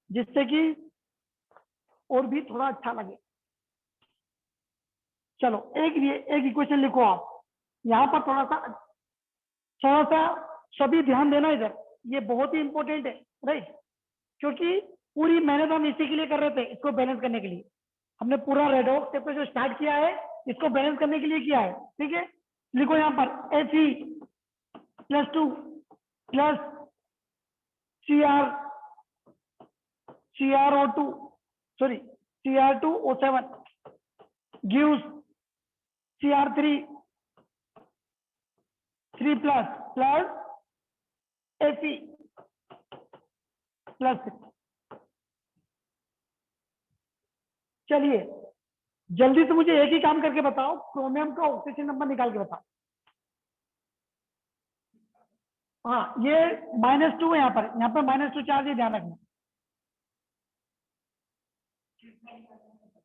जिससे कि और भी थोड़ा अच्छा लगे। चलो एक इक्वेशन लिखो आप यहाँ पर। थोड़ा सा सभी ध्यान देना इधर, ये बहुत ही इंपॉर्टेंट है, राइट? क्योंकि पूरी मेहनत हम इसी के लिए कर रहे थे, इसको बैलेंस करने के लिए। हमने पूरा रेडॉक्स स्टेप पे जो स्टार्ट किया है, इसको बैलेंस करने के लिए किया है, ठीक है? लिखो यहाँ पर Fe+2 plus CrO2 sorry Cr2O7 gives Cr3 3 plus Fe plus. चलिए जल्दी से मुझे एक ही काम करके बताओ, क्रोमियम का ऑक्सीजन नंबर निकाल के बताओ। हाँ, ये -2 है यहाँ पर -2 चार्ज है, ध्यान रखना।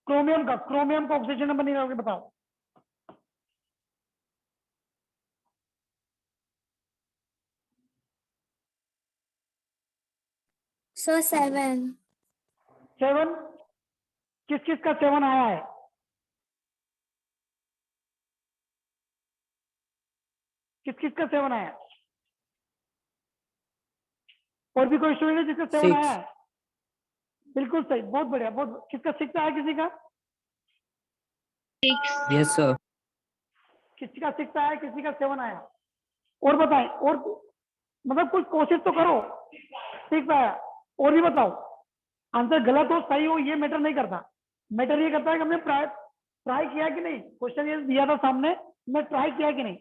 क्रोमियम का ऑक्सीजन नंबर निकाल के बताओ। सर 7. 7, किस किस का 7 आया है? किस किस का 7 आया? और भी कोई स्टूडेंट है जिसका 7 आया है? बिल्कुल सही, बहुत बढ़िया, बहुत। किसका 6 आया? किसी का? 6. Yes sir. किसी का 6 आया, किसी का 7 आया। और बताएं, और मतलब कुछ कोशिश तो करो। 6 आया, और भी बताओ। आंसर गलत हो सही हो ये मैटर नहीं करता, मैटर ये करता है कि हमने ट्राई किया कि नहीं। क्वेश्चन ये दिया था सामने, मैं ट्राई किया कि नहीं।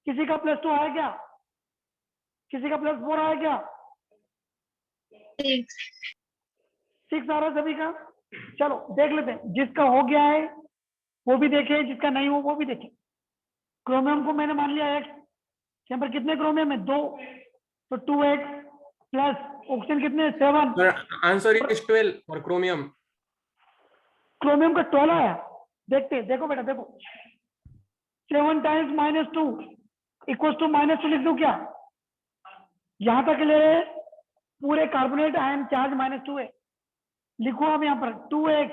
किसी का +2 आया क्या? किसी का +4 आया क्या? 6. 6 आ रहा है सभी का। चलो देख लेते हैं, जिसका हो गया है वो भी देखे, जिसका नहीं हो वो भी देखे। क्रोमियम को मैंने मान लिया x, यहाँ पर कितने क्रोमियम है? 2, तो 2x प्लस ऑक्सीजन कितने? 7। Answer is 12 for chromium. Chromium का 12 आया। देखते हैं, देखो बेटा देखो, 7 टाइम्स -2 इक्वल टू -2 लिख दूं क्या? यहां तक ले पूरे कार्बोनेट आयन चार्ज -2 है। लिखो अब यहाँ पर 2x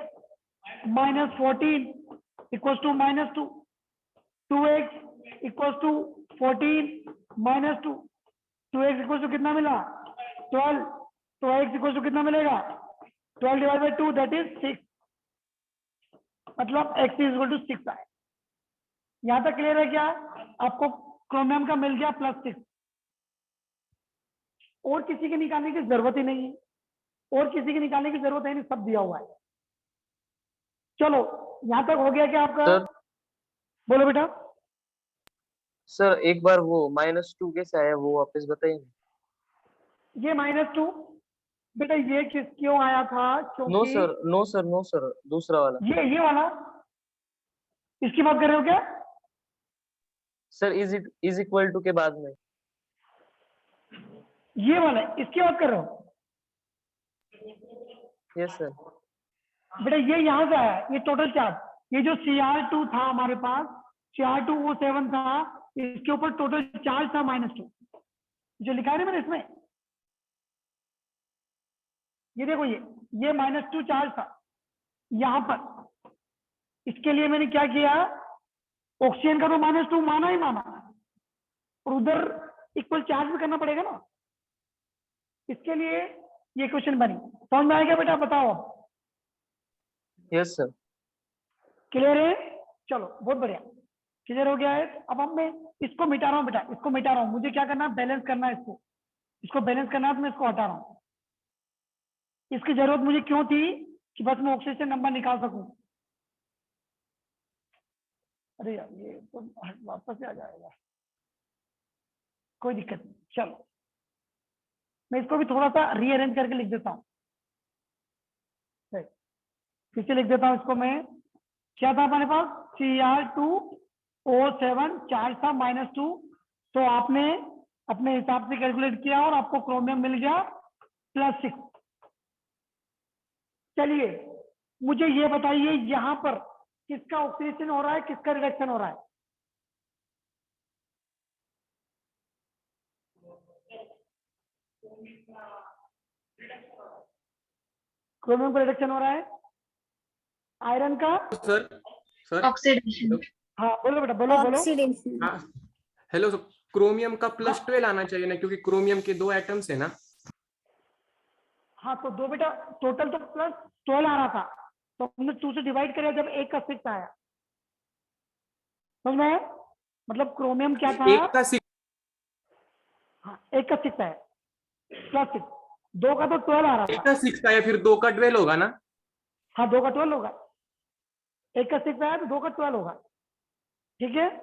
-14 equal to -2, 2x equal to 14 -2, 2x equal to कितना मिला? 12, तो x इक्वल टू कितना मिलेगा? 12 डिवाइड बाई 2 दैट इज 6, मतलब x इज इक्वल टू 6 आए। यहां तक क्लियर है क्या? आपको क्रोमियम का मिल गया +6, और किसी के निकालने की जरूरत ही नहीं है, और किसी के निकालने की जरूरत है नहीं, सब दिया हुआ है। चलो यहां तक हो गया क्या आपका? सर बोलो बेटा। सर एक बार वो -2 कैसे आया वो वापस बताइए ना। ये -2 बेटा ये किस क्यों आया था? नो क्योंकि sir, no sir, no sir, दूसरा वाला। ये वाला, इसकी बात कर रहे हो क्या? सर इज इक्वल टू के बाद में। ये वाला, इसकी बात कर रहे हो? Yes sir. बेटा ये यहाँ से आया, ये टोटल चार्ज, ये जो Cr2 था हमारे पास, Cr2O7 था, इसके ऊपर टोटल चार्ज था -2, जो लिखा है ना मैंने इसमें, ये देखो, ये -2 चार्ज था यहाँ पर। इसके लिए मैंने क्या किया, ऑक्सीजन का तो -2 माना ही माना, और उधर इक्वल चार्ज भी करना पड़ेगा ना, इसके लिए ये क्वेश्चन बनी। समझ में आएगा बेटा? बताओ अब। Yes sir. क्लियर है? चलो बहुत बढ़िया, क्लियर हो गया है। अब मैं इसको मिटा रहा हूँ बेटा, इसको मिटा रहा हूँ। मुझे क्या करना है? बैलेंस करना है इसको बैलेंस करना है, तो मैं इसको हटा रहा हूँ। इसकी जरूरत मुझे क्यों थी? कि बस मैं ऑक्सीजन नंबर निकाल सकूं। अरे यार ये तो वापस से आ जाएगा, कोई दिक्कत नहीं। चलो मैं इसको भी थोड़ा सा रीअरेंज करके लिख देता हूँ, फिर से लिख देता हूँ इसको मैं। क्या था हमारे पास? Cr2O7 चार्ज था -2, तो आपने अपने हिसाब से कैलकुलेट किया और आपको क्रोमियम मिल गया +6। चलिए मुझे ये बताइए, यहाँ पर किसका ऑक्सीडेशन हो रहा है, किसका रिडक्शन हो रहा है? क्रोमियम का रिडक्शन हो रहा है, आयरन का। Sir sir Oxidation. हाँ बोलो बेटा, बोलो बोलो। Oxidation. हाँ हेलो सर, क्रोमियम का +12 आना चाहिए ना, क्योंकि क्रोमियम के 2 एटम्स है ना। हाँ तो दो बेटा, टोटल तो +12 आ रहा था, तो हमने 2 से डिवाइड किया जब एक का 6 आया। समझ में आया? मतलब क्रोमियम क्या था? एक का 6। हाँ एक का 6 आया +6, 2 का तो 12 आ रहा एक था। का 6 आया, फिर 2 का 12 होगा ना। हाँ 2 का 12 होगा, एक का 6 आया तो 2 का 12 होगा। ठीक है,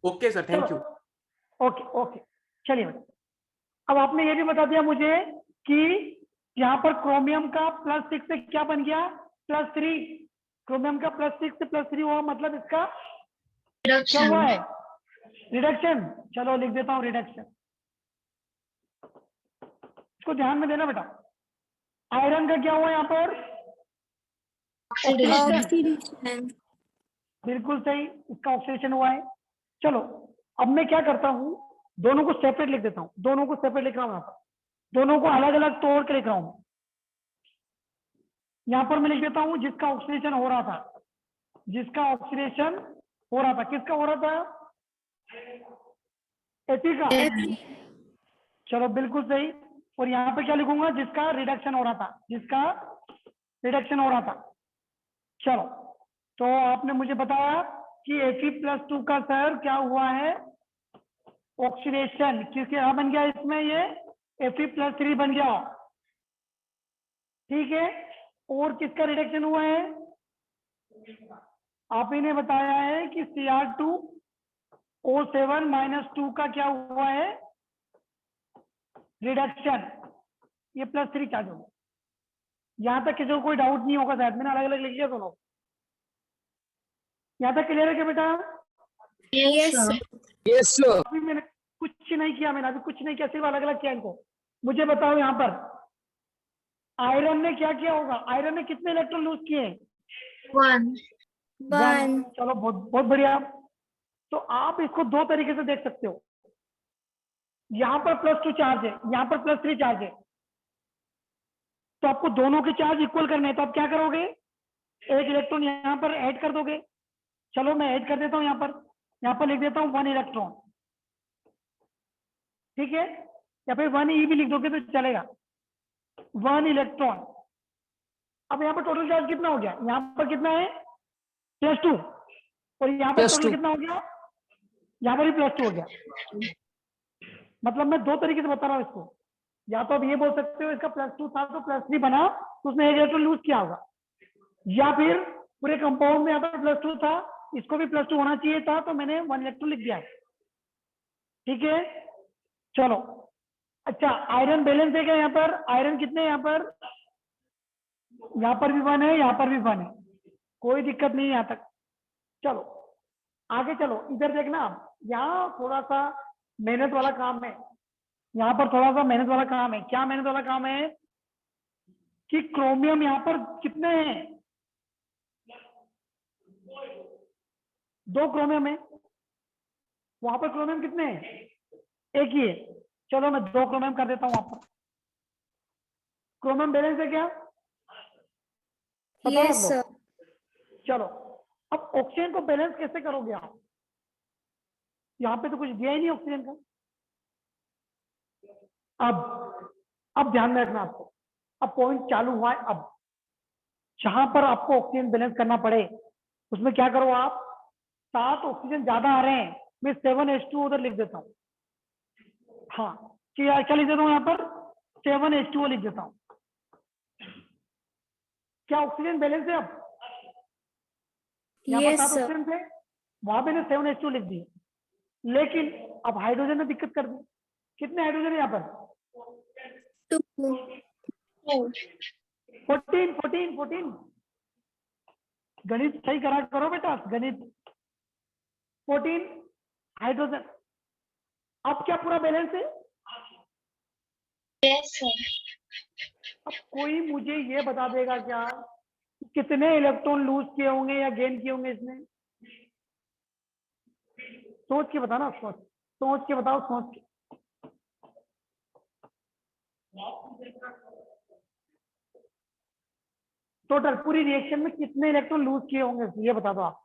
okay sir, thank you. Okay okay. चलिए बेटा, अब आपने ये भी बता दिया मुझे कि यहाँ पर क्रोमियम का +6 से क्या बन गया? +3। क्रोमियम का +6 से +3 हुआ, मतलब इसका क्या हुआ है? रिडक्शन। चलो लिख देता हूँ रिडक्शन, इसको ध्यान में देना बेटा। आयरन का क्या हुआ यहाँ पर? Oxidation. बिल्कुल सही, इसका ऑक्सीडेशन हुआ है। चलो अब मैं क्या करता हूँ, दोनों को सेपरेट लिख देता हूँ, दोनों को सेपरेट लिख रहा हूँ यहाँ पर, दोनों को अलग अलग तोड़ के लिख रहा हूँ। यहाँ पर मैं लिख देता हूँ जिसका ऑक्सीडेशन हो रहा था, जिसका ऑक्सीडेशन हो रहा था, किसका हो रहा था? Fe का। चलो बिल्कुल सही। और यहाँ पे क्या लिखूंगा? जिसका रिडक्शन हो रहा था, जिसका रिडक्शन हो रहा था। चलो तो आपने मुझे बताया कि Fe+2 का सर क्या हुआ है? ऑक्सीडेशन। किसके यहाँ बन गया इसमें? ये Fe+3 बन गया, ठीक है। और किसका रिडक्शन हुआ है? आप ही ने बताया है कि Cr2O7-2 का क्या हुआ है? रिडक्शन। ये +3 चार्ज होगा। यहां तक किसी को कोई डाउट नहीं होगा शायद, मैंने अलग अलग लिख लिया दोनों। यहाँ तक क्लियर है क्या बेटा? Yes, sir. Yes sir. अभी मैंने कुछ नहीं किया, मैंने अभी कुछ नहीं किया, सिर्फ अलग अलग किया इनको। मुझे बताओ यहाँ पर आयरन ने क्या किया होगा? आयरन ने कितने इलेक्ट्रॉन लूज किए? 1. चलो बहुत बहुत बढ़िया। तो आप इसको दो तरीके से देख सकते हो। यहाँ पर +2 चार्ज है, यहाँ पर +3 चार्ज है, तो आपको दोनों के चार्ज इक्वल करने हैं। तो आप क्या करोगे? एक इलेक्ट्रॉन यहाँ पर ऐड कर दोगे। चलो मैं ऐड कर देता हूँ, यहाँ पर लिख देता हूँ 1 इलेक्ट्रॉन, ठीक है। या फिर 1e भी लिख दोगे तो चलेगा, 1 इलेक्ट्रॉन। अब यहाँ पर टोटल चार्ज कितना हो गया? यहाँ पर कितना है? +2। और यहाँ पर टोटल कितना हो गया? यहाँ पर भी +2 हो गया। मतलब मैं दो तरीके से बता रहा हूँ इसको। या तो आप ये बोल सकते हो इसका +2 था तो +3 बना, तो उसने एक इलेक्ट्रॉन लूज किया होगा। या फिर पूरे कंपाउंड में यहाँ पर +2 था, इसको भी +2 होना चाहिए था, तो मैंने 1 इलेक्ट्रॉन लिख दिया है, ठीक है। चलो अच्छा, आयरन बैलेंस है क्या? यहाँ पर आयरन कितने? यहाँ पर भी 1 है, यहाँ पर भी 1 है, कोई दिक्कत नहीं है यहाँ तक। चलो आगे चलो, इधर देखना आप, यहाँ थोड़ा सा मेहनत वाला काम है। यहाँ पर थोड़ा सा मेहनत वाला काम है। क्या मेहनत वाला काम है? कि क्रोमियम यहाँ पर कितने हैं? 2 क्रोमियम है। वहां पर क्रोमियम कितने हैं? एक ही है। चलो मैं 2 क्रोमियम कर देता हूँ वहां पर। क्रोमियम बैलेंस है क्या? बताओ Yes, आप sir. लोग। चलो अब ऑक्सीजन को बैलेंस कैसे करोगे आप? यहाँ पे तो कुछ दिया ही नहीं ऑक्सीजन का। अब ध्यान में रखना आपको, अब पॉइंट चालू हुआ है। अब जहां पर आपको ऑक्सीजन बैलेंस करना पड़े उसमें क्या करो आप? 7 ऑक्सीजन ज्यादा आ रहे हैं, मैं 7H2 उधर लिख देता हूँ। हाँ क्या लिख देता हूँ? यहाँ पर 7H2O लिख देता हूँ। क्या ऑक्सीजन बैलेंस है? अब यहाँ पर Yes, 7 sir. ऑक्सीजन थे, वहां पे 7H2 लिख दिए। लेकिन अब हाइड्रोजन ने दिक्कत कर दी। कितने हाइड्रोजन है यहाँ पर? 2. 14। गणित सही करो बेटा, गणित। 14 हाइड्रोजन। अब क्या पूरा बैलेंस है? Yes, sir. अब कोई मुझे ये बता देगा क्या कितने इलेक्ट्रॉन लूज किए होंगे या गेन किए होंगे इसने? सोच के बताना, सोच के बताओ, सोच के। टोटल पूरी रिएक्शन में कितने इलेक्ट्रॉन लूज किए होंगे ये बता दो आप।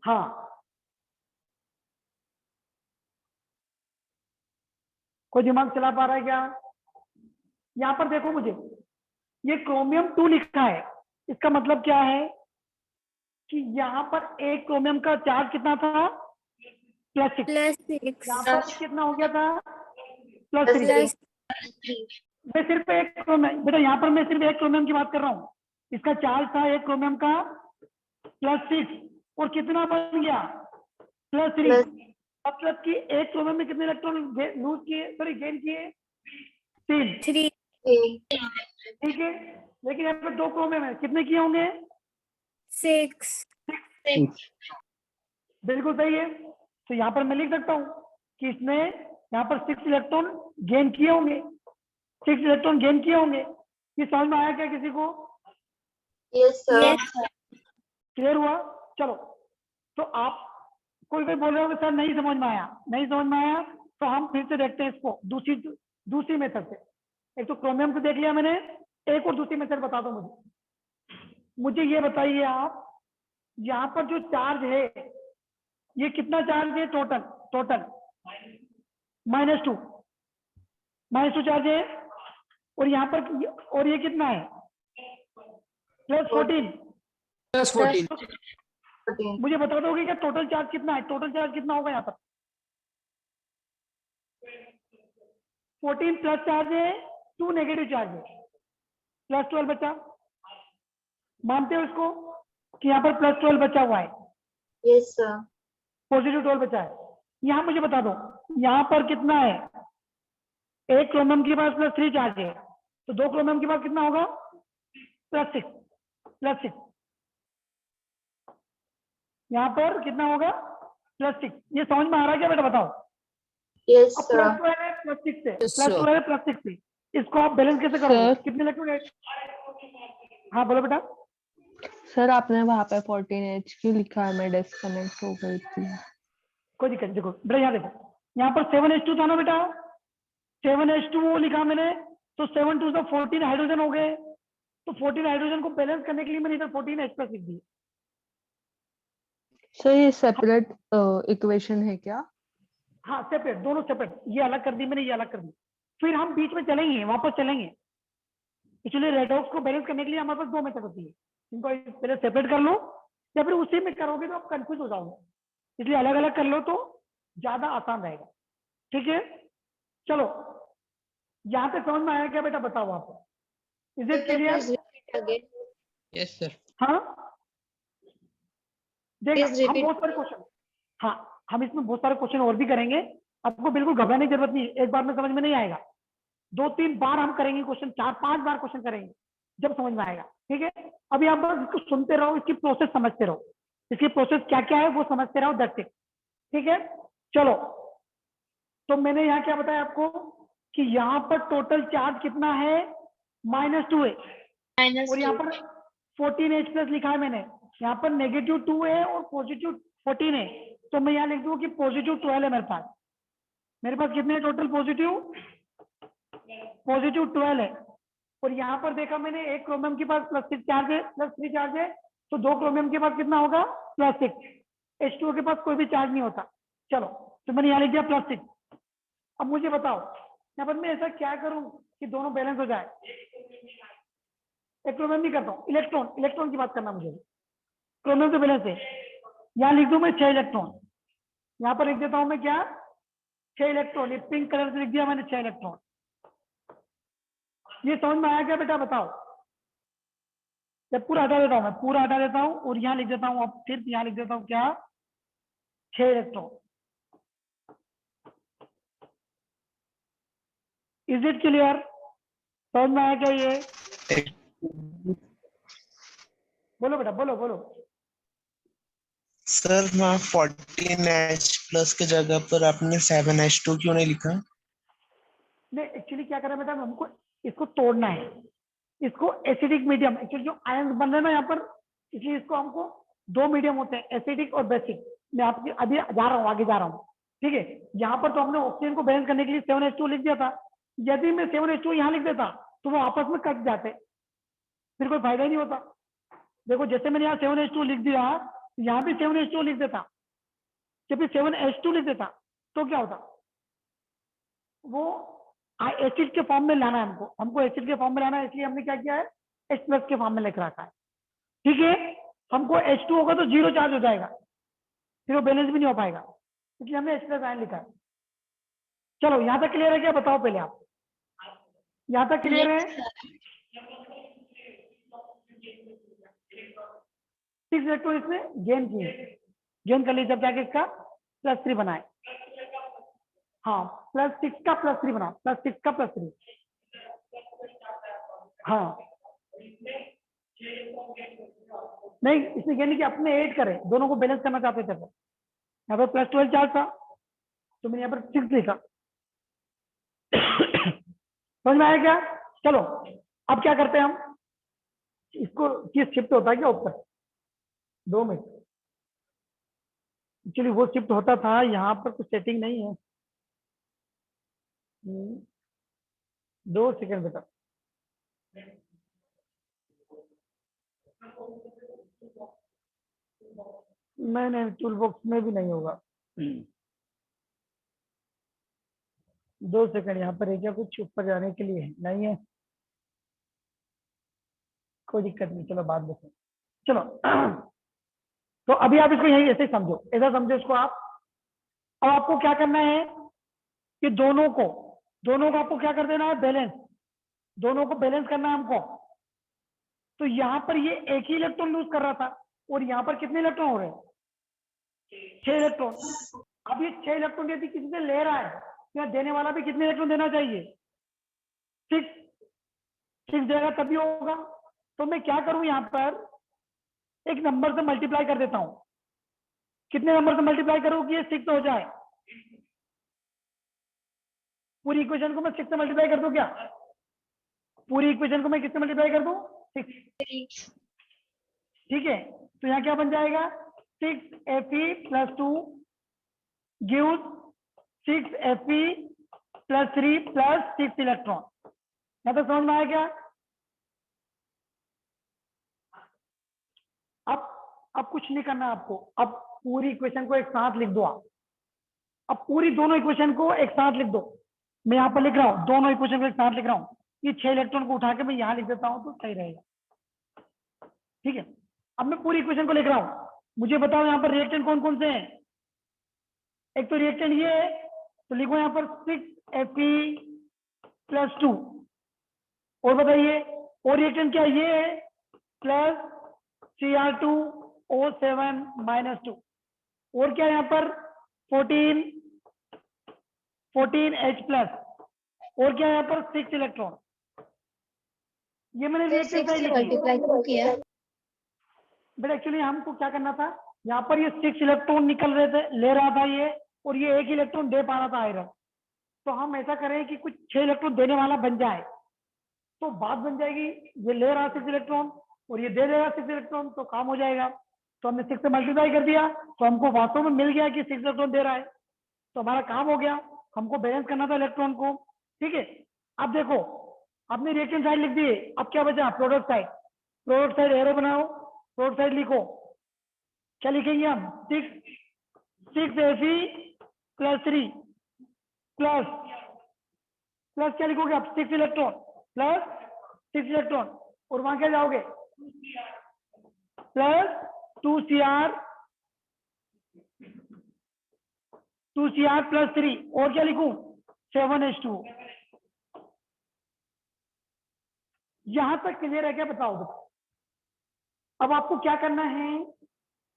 हाँ कोई दिमाग चला पा रहा है क्या? यहाँ पर देखो मुझे, ये क्रोमियम 2 लिखा है, इसका मतलब क्या है कि यहाँ पर एक क्रोमियम का चार्ज कितना था? +6। यहाँ पर कितना हो गया था? +3। मैं सिर्फ एक क्रोमियम, बेटा यहाँ पर मैं सिर्फ एक क्रोमियम की बात कर रहा हूँ। इसका चार्ज था एक क्रोमियम का +6 और कितना बन गया? +3। मतलब कि एक क्रोमियम में कितने इलेक्ट्रॉन लूज किए, सॉरी गेन किए? 3। ठीक है, लेकिन यहाँ पर 2 क्रोमियम है, कितने किए होंगे? 6. बिल्कुल सही है। तो यहाँ पर मैं लिख सकता हूँ कि इसने यहाँ पर 6 इलेक्ट्रॉन गेन किए होंगे, 6 इलेक्ट्रॉन गेन किए होंगे। ये समझ में आया क्या किसी को? Yes, sir. क्लियर हुआ? चलो, तो आप कोई कोई बोल रहे हो कि सर नहीं समझ में आया, नहीं समझ में आया, तो हम फिर से देखते हैं इसको दूसरी मेथड से। एक तो क्रोमियम से देख लिया मैंने, एक और दूसरी मेथड बता दो मुझे ये बताइए आप, यहाँ पर जो चार्ज है ये कितना चार्ज है टोटल? -2 चार्ज है, और यहाँ पर और ये कितना है? +14। +14। मुझे बता दोगे क्या टोटल चार्ज कितना है? टोटल चार्ज कितना होगा यहाँ पर? 14 प्लस चार्ज है, 2 नेगेटिव चार्ज है, +12 बचा। मानते हो इसको कि यहाँ पर +12 बचा हुआ है? Yes, sir. पॉजिटिव 12 बचा है। यहाँ मुझे बता दो यहाँ पर कितना है? एक क्रोमियम के पास +3 चार्ज है, तो 2 क्रोमियम के पास कितना होगा? +6। यहाँ पर कितना होगा? +6। ये समझ में आ रहा है क्या बेटा? बताओ। Yes, अब sir. +12 है +6 से, +12 है +6 से, इसको आप बैलेंस कैसे करोगे? Sir. कितने इलेक्ट्रॉन? हाँ बोलो बेटा। सर आपने वहां पे 14H क्यों लिखा है? मैं डिस्कनेक्ट हो गई थी। कोई दिक्कत नहीं, देखो बेटा यहाँ देखो, यहाँ पर 7H2 था ना बेटा, 7H2 लिखा मैंने, तो 7 2 14 हाइड्रोजन हो गए, तो 14 हाइड्रोजन को बैलेंस करने के लिए मैंने इधर 14H+ लिख दिया। सर ये सेपरेट इक्वेशन है क्या? हाँ सेपरेट, दोनों सेपरेट, ये अलग कर दी मैंने, ये अलग कर दी। फिर हम बीच में चलेंगे, वापस चलेंगे। एक्चुअली रेडॉक्स को बैलेंस करने के लिए हमारे पास 2 मेथड होती है, इनको पहले सेपरेट कर लो, या फिर उसी में करोगे तो आप कंफ्यूज हो जाओगे, इसलिए अलग अलग कर लो तो ज्यादा आसान रहेगा। ठीक है, चलो यहाँ पे समझ में आया क्या बेटा? बताओ आप, is it clear? Please repeat again. Yes, sir. हाँ देख, Please हम repeat. बहुत सारे क्वेश्चन, हाँ हम इसमें बहुत सारे क्वेश्चन और भी करेंगे, आपको बिल्कुल घबराने की जरूरत नहीं है। एक बार में समझ में नहीं आएगा, 2-3 बार हम करेंगे क्वेश्चन, 4-5 बार क्वेश्चन करेंगे, जब समझ में आएगा। ठीक है, अभी आप बस इसको सुनते रहो, इसकी प्रोसेस समझते रहो, इसकी प्रोसेस क्या क्या है वो समझते रहो, दैट्स इट। ठीक है, चलो, तो मैंने यहाँ क्या बताया आपको कि यहाँ पर टोटल चार्ज कितना है? -2 है, Minus और यहाँ 2. पर 14H+ लिखा है मैंने, यहाँ पर -2 है और पॉजिटिव 14 है, तो मैं यहाँ लिख दूँ कि पॉजिटिव 12 है मेरे पास कितने हैं टोटल? पॉजिटिव 12 है। और यहाँ पर देखा मैंने, एक क्रोमियम के पास +6 चार्ज है, +3 चार्ज है, तो 2 क्रोमियम के पास कितना होगा? +6। H2O के पास कोई भी चार्ज नहीं होता। चलो, तो मैंने यहाँ लिख दिया +6। अब मुझे बताओ यहाँ पर मैं ऐसा क्या करूं कि दोनों बैलेंस हो जाए? एक क्रोमियम नहीं करता हूँ, इलेक्ट्रॉन की बात करना मुझे। क्रोमियम तो बैलेंस है, यहाँ लिख दूं मैं 6 इलेक्ट्रॉन, यहाँ पर लिख देता हूं मैं क्या? 6 इलेक्ट्रॉन, ये पिंक कलर से लिख दिया मैंने 6 इलेक्ट्रॉन। ये समझ में आया क्या बेटा? बताओ। जब पूरा हटा देता हूँ, मैं पूरा हटा देता हूँ और यहाँ लिख देता हूँ, अब फिर यहाँ लिख देता हूँ क्या? 6 इलेक्ट्रॉन। Is it clear? समझ में आया क्या ये? बोलो बेटा, बोलो। सर वहाँ 14H+ के जगह पर आपने 7H2 क्यों नहीं लिखा? नहीं, एक्चुअली क्या करें बेटा, हमको इसको तोड़ना है, इसको एसिडिक मीडियम, एक्चुअली जो आयंस बन रहे हैं ना यहाँ पर, इसलिए इसको हमको 2 मीडियम होते हैं, एसिडिक और बेसिक। मैं आपके अभी जा रहा हूँ, आगे जा रहा हूँ। ठीक है, यहाँ पर तो हमने ऑक्सीजन को बैलेंस करने के लिए 7H2 लिख दिया था, यदि मैं 7H2 यहाँ लिख देता तो वो आपस में कट जाते, फिर कोई फायदा ही नहीं होता। देखो, जैसे मैंने यहाँ 7H2 लिख दिया, यहाँ भी 7H2 लिख देता, जब 7H2 लिख देता तो क्या होता? वो एसिड के फॉर्म में लाना है हमको एसिड के फॉर्म में लाना है, इसलिए हमने क्या किया है? H+ के फॉर्म में लिख रखा है। ठीक है, हमको H2 होगा तो 0 चार्ज हो जाएगा, फिर वो बैलेंस भी नहीं हो पाएगा, इसलिए हमने H+ आयन लिखा है। चलो, यहाँ तक क्लियर है क्या? बताओ पहले आप, यहाँ तक क्लियर है? 6 इलेक्ट्रॉन इसमें गेन कर लीजिए, जब जाके इसका +3 बनाए। हाँ, +6 का +3 बनाओ, +6 का +3। हाँ, नहीं इसमें गेन कि अपने ऐड करें, दोनों को बैलेंस करना चाहते थे। यहाँ पर +12 चार्ज था, तो मैंने यहाँ पर 6 लिखा। समझ में आया क्या? चलो, अब क्या करते हैं हम, इसको ये शिफ्ट होता है क्या ऊपर 2 मिनट, एक्चुअली वो शिफ्ट होता था, यहाँ पर कुछ सेटिंग नहीं है। 2 सेकंड बेटा। नहीं, टूल बॉक्स में भी नहीं होगा। 2 सेकंड, यहाँ पर है क्या कुछ ऊपर जाने के लिए? नहीं है, कोई दिक्कत नहीं, चलो बाद में चलो। तो अभी आप इसको यही ऐसे ही समझो, ऐसा समझो इसको आप। अब आपको क्या करना है कि दोनों को आपको क्या कर देना है, बैलेंस, दोनों को बैलेंस करना है हमको। तो यहाँ पर ये एक ही इलेक्ट्रॉन लूज कर रहा था, और यहाँ पर कितने इलेक्ट्रॉन हो रहे हैं? 6 इलेक्ट्रॉन। अब ये 6 इलेक्ट्रॉन यदि किसी से ले रहा है, या देने वाला भी कितने इलेक्ट्रॉन देना चाहिए? 6 देगा तभी होगा। तो मैं क्या करूं, यहाँ पर एक नंबर से मल्टीप्लाई कर देता हूं। कितने नंबर से मल्टीप्लाई करूं कि ये 6 हो जाए? पूरी इक्वेशन को मैं 6 से मल्टीप्लाई कर दूं क्या? पूरी इक्वेशन को मैं किससे मल्टीप्लाई कर दूं? 6। ठीक है, तो यहाँ क्या बन जाएगा? 6Fe + 2 gives 6Fe + 3 + 6 electron. यहाँ तक समझ में आया क्या? अब कुछ नहीं करना है आपको, अब पूरी इक्वेशन को एक साथ लिख दो आप। अब पूरी दोनों इक्वेशन को एक साथ लिख दो। मैं यहाँ पर लिख रहा हूँ, दोनों इक्वेशन को एक साथ लिख रहा हूँ। ये 6 इलेक्ट्रॉन को उठा के मैं यहाँ लिख देता हूँ तो सही रहेगा। ठीक है, अब मैं पूरी इक्वेशन को लिख रहा हूँ। मुझे बताओ यहाँ पर रिएक्टेंट कौन कौन से हैं? एक तो रिएक्टेंट ये है, तो लिखो यहाँ पर 6Fe + 2। और बताइए, और रिएक्टेंट क्या ये है? Plus Cr2O7 - 2। और क्या यहाँ पर 14H+। और क्या यहाँ पर 6 इलेक्ट्रॉन। ये मैंने रिएक्टेंट साइड लिखी। मल्टीप्लाई क्यों किया? बट एक्चुअली हमको क्या करना था, यहाँ पर ये 6 इलेक्ट्रॉन निकल रहे थे, ले रहा था ये, और ये 1 इलेक्ट्रॉन दे पा रहा था आयरन। तो हम ऐसा करें कि कुछ 6 इलेक्ट्रॉन देने वाला बन जाए, तो बात बन जाएगी, ये ले रहा 6 इलेक्ट्रॉन और ये दे देगा 6 इलेक्ट्रॉन, तो काम हो जाएगा। तो हमने 6 से मल्टीप्लाई कर दिया, तो हमको वास्तव में मिल गया कि 6 इलेक्ट्रॉन दे रहा है, तो हमारा काम हो गया। हमको बैलेंस करना था इलेक्ट्रॉन को। ठीक है, अब देखो, आपने रिएक्शन साइड लिख दिए, अब क्या बचा? Product side. Product side arrow बनाओ, प्रोडक्ट साइड लिखो। क्या लिखेंगे हम? 6Fe + 3 प्लस क्या लिखोगे आप? 6 इलेक्ट्रॉन प्लस 6 इलेक्ट्रॉन, और वहां क्या जाओगे? प्लस 2Cr + 3, और क्या लिखूं? 7H2। यहां तक क्लियर है क्या? बताओ। अब आपको क्या करना है,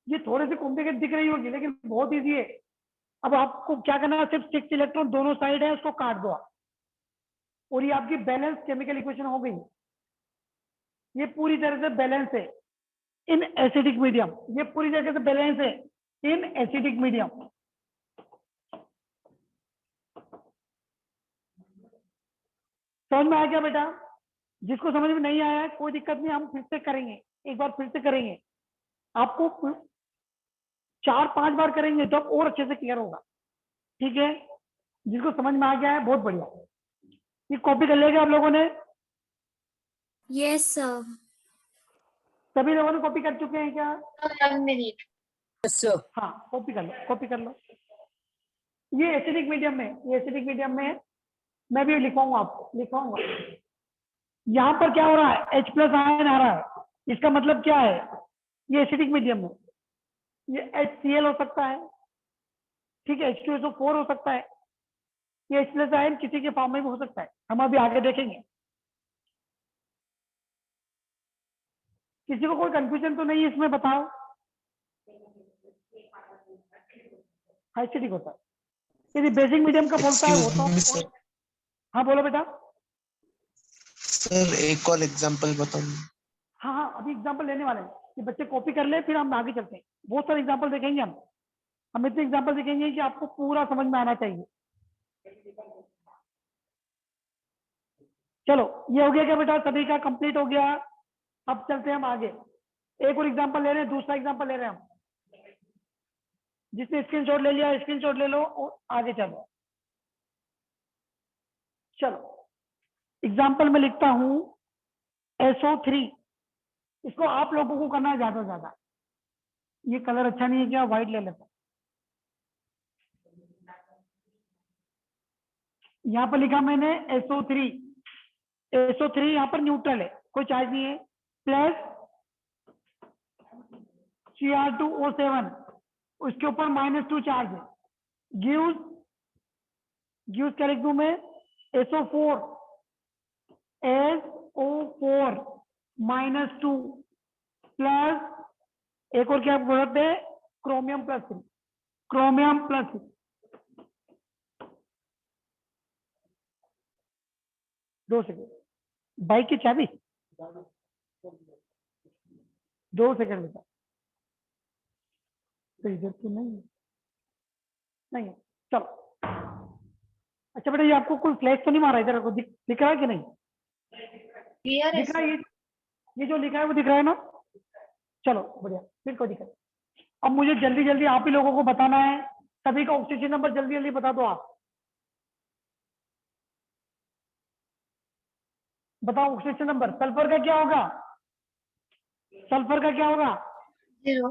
ये थोड़े से कॉम्प्लिकेट दिख रही होगी लेकिन बहुत इजी है। अब आपको क्या करना है, सिर्फ 6 इलेक्ट्रॉन दोनों साइड है उसको काट दो आप, और ये आपकी बैलेंस केमिकल इक्वेशन हो गई। ये पूरी तरह से बैलेंस है इन एसिडिक मीडियम, ये पूरी तरह से बैलेंस है इन एसिडिक मीडियम। समझ में आया क्या बेटा? जिसको समझ में नहीं आया है कोई दिक्कत नहीं, हम फिर से करेंगे, एक बार फिर से करेंगे, आपको 4-5 बार करेंगे तब और अच्छे से क्लियर होगा। ठीक है, जिसको समझ में आ गया है बहुत बढ़िया। ये कॉपी कर लेगा आप लोगों ने? Yes sir. सभी लोगों ने कॉपी कर चुके हैं क्या? 1 मिनट। हाँ, कॉपी कर लो, कॉपी कर लो। ये एसिडिक मीडियम में, ये एसिडिक मीडियम में मैं भी लिखवाऊंगा आपको, लिखवाऊंगा। यहाँ पर क्या हो रहा है? H+ आयन आ रहा है, इसका मतलब क्या है? ये एसिडिक मीडियम में ये HCl हो सकता है, ठीक है, H2SO4 हो सकता है, ये H+ आयन किसी के फॉर्म में भी हो सकता है, हम अभी आगे देखेंगे। किसी को कोई कंफ्यूजन तो नहीं है इसमें? बताओ। एसिडिक होता है, यदि बेसिक मीडियम का बोलता है वो एक्सक्यूज तो। मी सर। हाँ बोलो बेटा। सर एक और एग्जांपल बताओ। हाँ, अभी एग्जांपल लेने वाले हैं, कि बच्चे कॉपी कर ले, फिर हम आगे चलते हैं। बहुत सारे एग्जांपल देखेंगे हम इतने एग्जांपल देखेंगे कि आपको पूरा समझ में आना चाहिए। चलो ये हो गया क्या बेटा, सभी का कंप्लीट हो गया। अब चलते हैं हम आगे, एक और एग्जांपल ले रहे हैं, दूसरा एग्जांपल ले रहे हैं हम। जिसने स्क्रीनशॉट ले लिया स्क्रीनशॉट ले लो और आगे चलो। चलो एग्जांपल में लिखता हूं SO3, इसको आप लोगों को करना है ज्यादा से ज्यादा। ये कलर अच्छा नहीं है क्या, व्हाइट ले लेता हूं। यहाँ पर लिखा मैंने SO3, SO3 यहाँ पर न्यूट्रल है, कोई चार्ज नहीं है, प्लस Cr2O7, उसके ऊपर -2 चार्ज है, गिव्स क्या लिख दूं मैं, SO4 -2 प्लस एक और क्या प्रोडक्ट है, क्रोमियम प्लस 3, क्रोमियम प्लस 3। दो सेकेंड, बाइक की चाबी, 2 सेकेंड बेटा, तो इधर तो नहीं है, नहीं है, चलो। अच्छा बेटा ये आपको कोई फ्लैश तो नहीं मारा इधर को, दिख रहा है कि नहीं, Clear है दिख रहा है, sir. ये जो लिखा है वो दिख रहा है ना, चलो बढ़िया, फिर कोई दिक्कत नहीं। अब मुझे जल्दी जल्दी आप ही लोगों को बताना है, सभी का ऑक्सीजन नंबर जल्दी जल्दी बता दो आप, बताओ ऑक्सीजन नंबर। सल्फर का क्या होगा, सल्फर का क्या होगा, 0.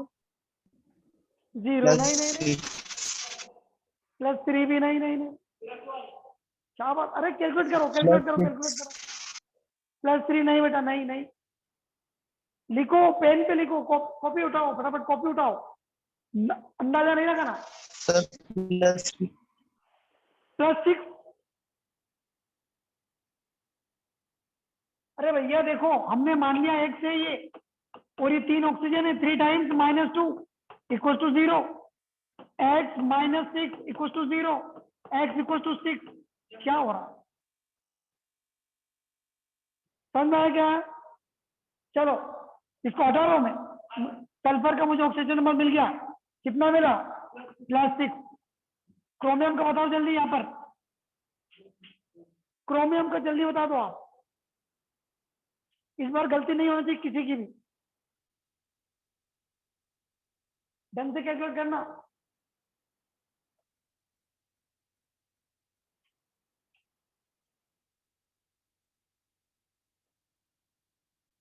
0, नहीं नहीं नहीं, +3 भी नहीं नहीं नहीं, क्या बात, अरे कैलकुलेट करो कैलकुलेट करो कैलकुलेट करो, +3 नहीं बेटा, नहीं नहीं, लिखो पेन पे लिखो, कॉपी उठाओ फटाफट, कॉपी उठाओ, अंदाजा नहीं लगाना। सर +6, अरे भैया देखो हमने मान लिया एक से ये, और ये 3 ऑक्सीजन है, 3 टाइम्स -2 = 0, x -6 = 0, x = 6, क्या हो रहा है, समझ आया क्या? चलो इसको हटा रहा हूं मैं, सल्फर का मुझे ऑक्सीजन नंबर मिल गया, कितना मिला, +6। क्रोमियम का बताओ जल्दी, यहाँ पर क्रोमियम का जल्दी बता दो आप, इस बार गलती नहीं होनी चाहिए किसी की भी, ढंग से कैलकुलेट करना।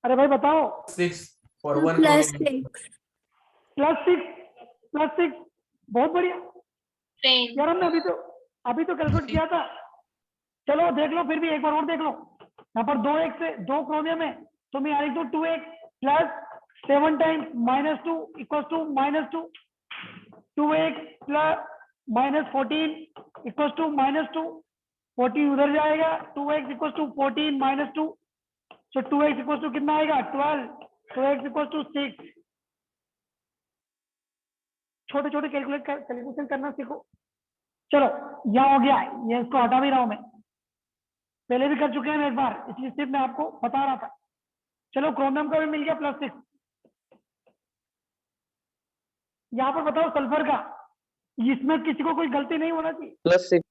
अरे भाई बताओ, 6 for 1 Plus chromium. 6. +6, बहुत बढ़िया 10. यार, हमने अभी तो कैलकुलेट किया था। चलो देख लो, फिर भी एक बार और देख लो, यहाँ पर 2x से 2 क्रोमियम है, तो मैं यहाँ लिख दूं 2x plus 7 times -2 = -2, 2x plus -14 = -2, 14 उधर जाएगा, 2x = 14 -2, तो 2x = कितना आएगा, 12, तो x = 6। छोटे छोटे कैलकुलेशन करना सीखो। चलो यहाँ हो गया, ये इसको हटा भी रहा हूं मैं, पहले भी कर चुके हैं एक बार, इसलिए सिर्फ मैं आपको बता रहा था। चलो क्रोमियम का भी मिल गया +6। यहाँ पर बताओ सल्फर का, इसमें किसी को कोई गलती नहीं होना चाहिए, +6.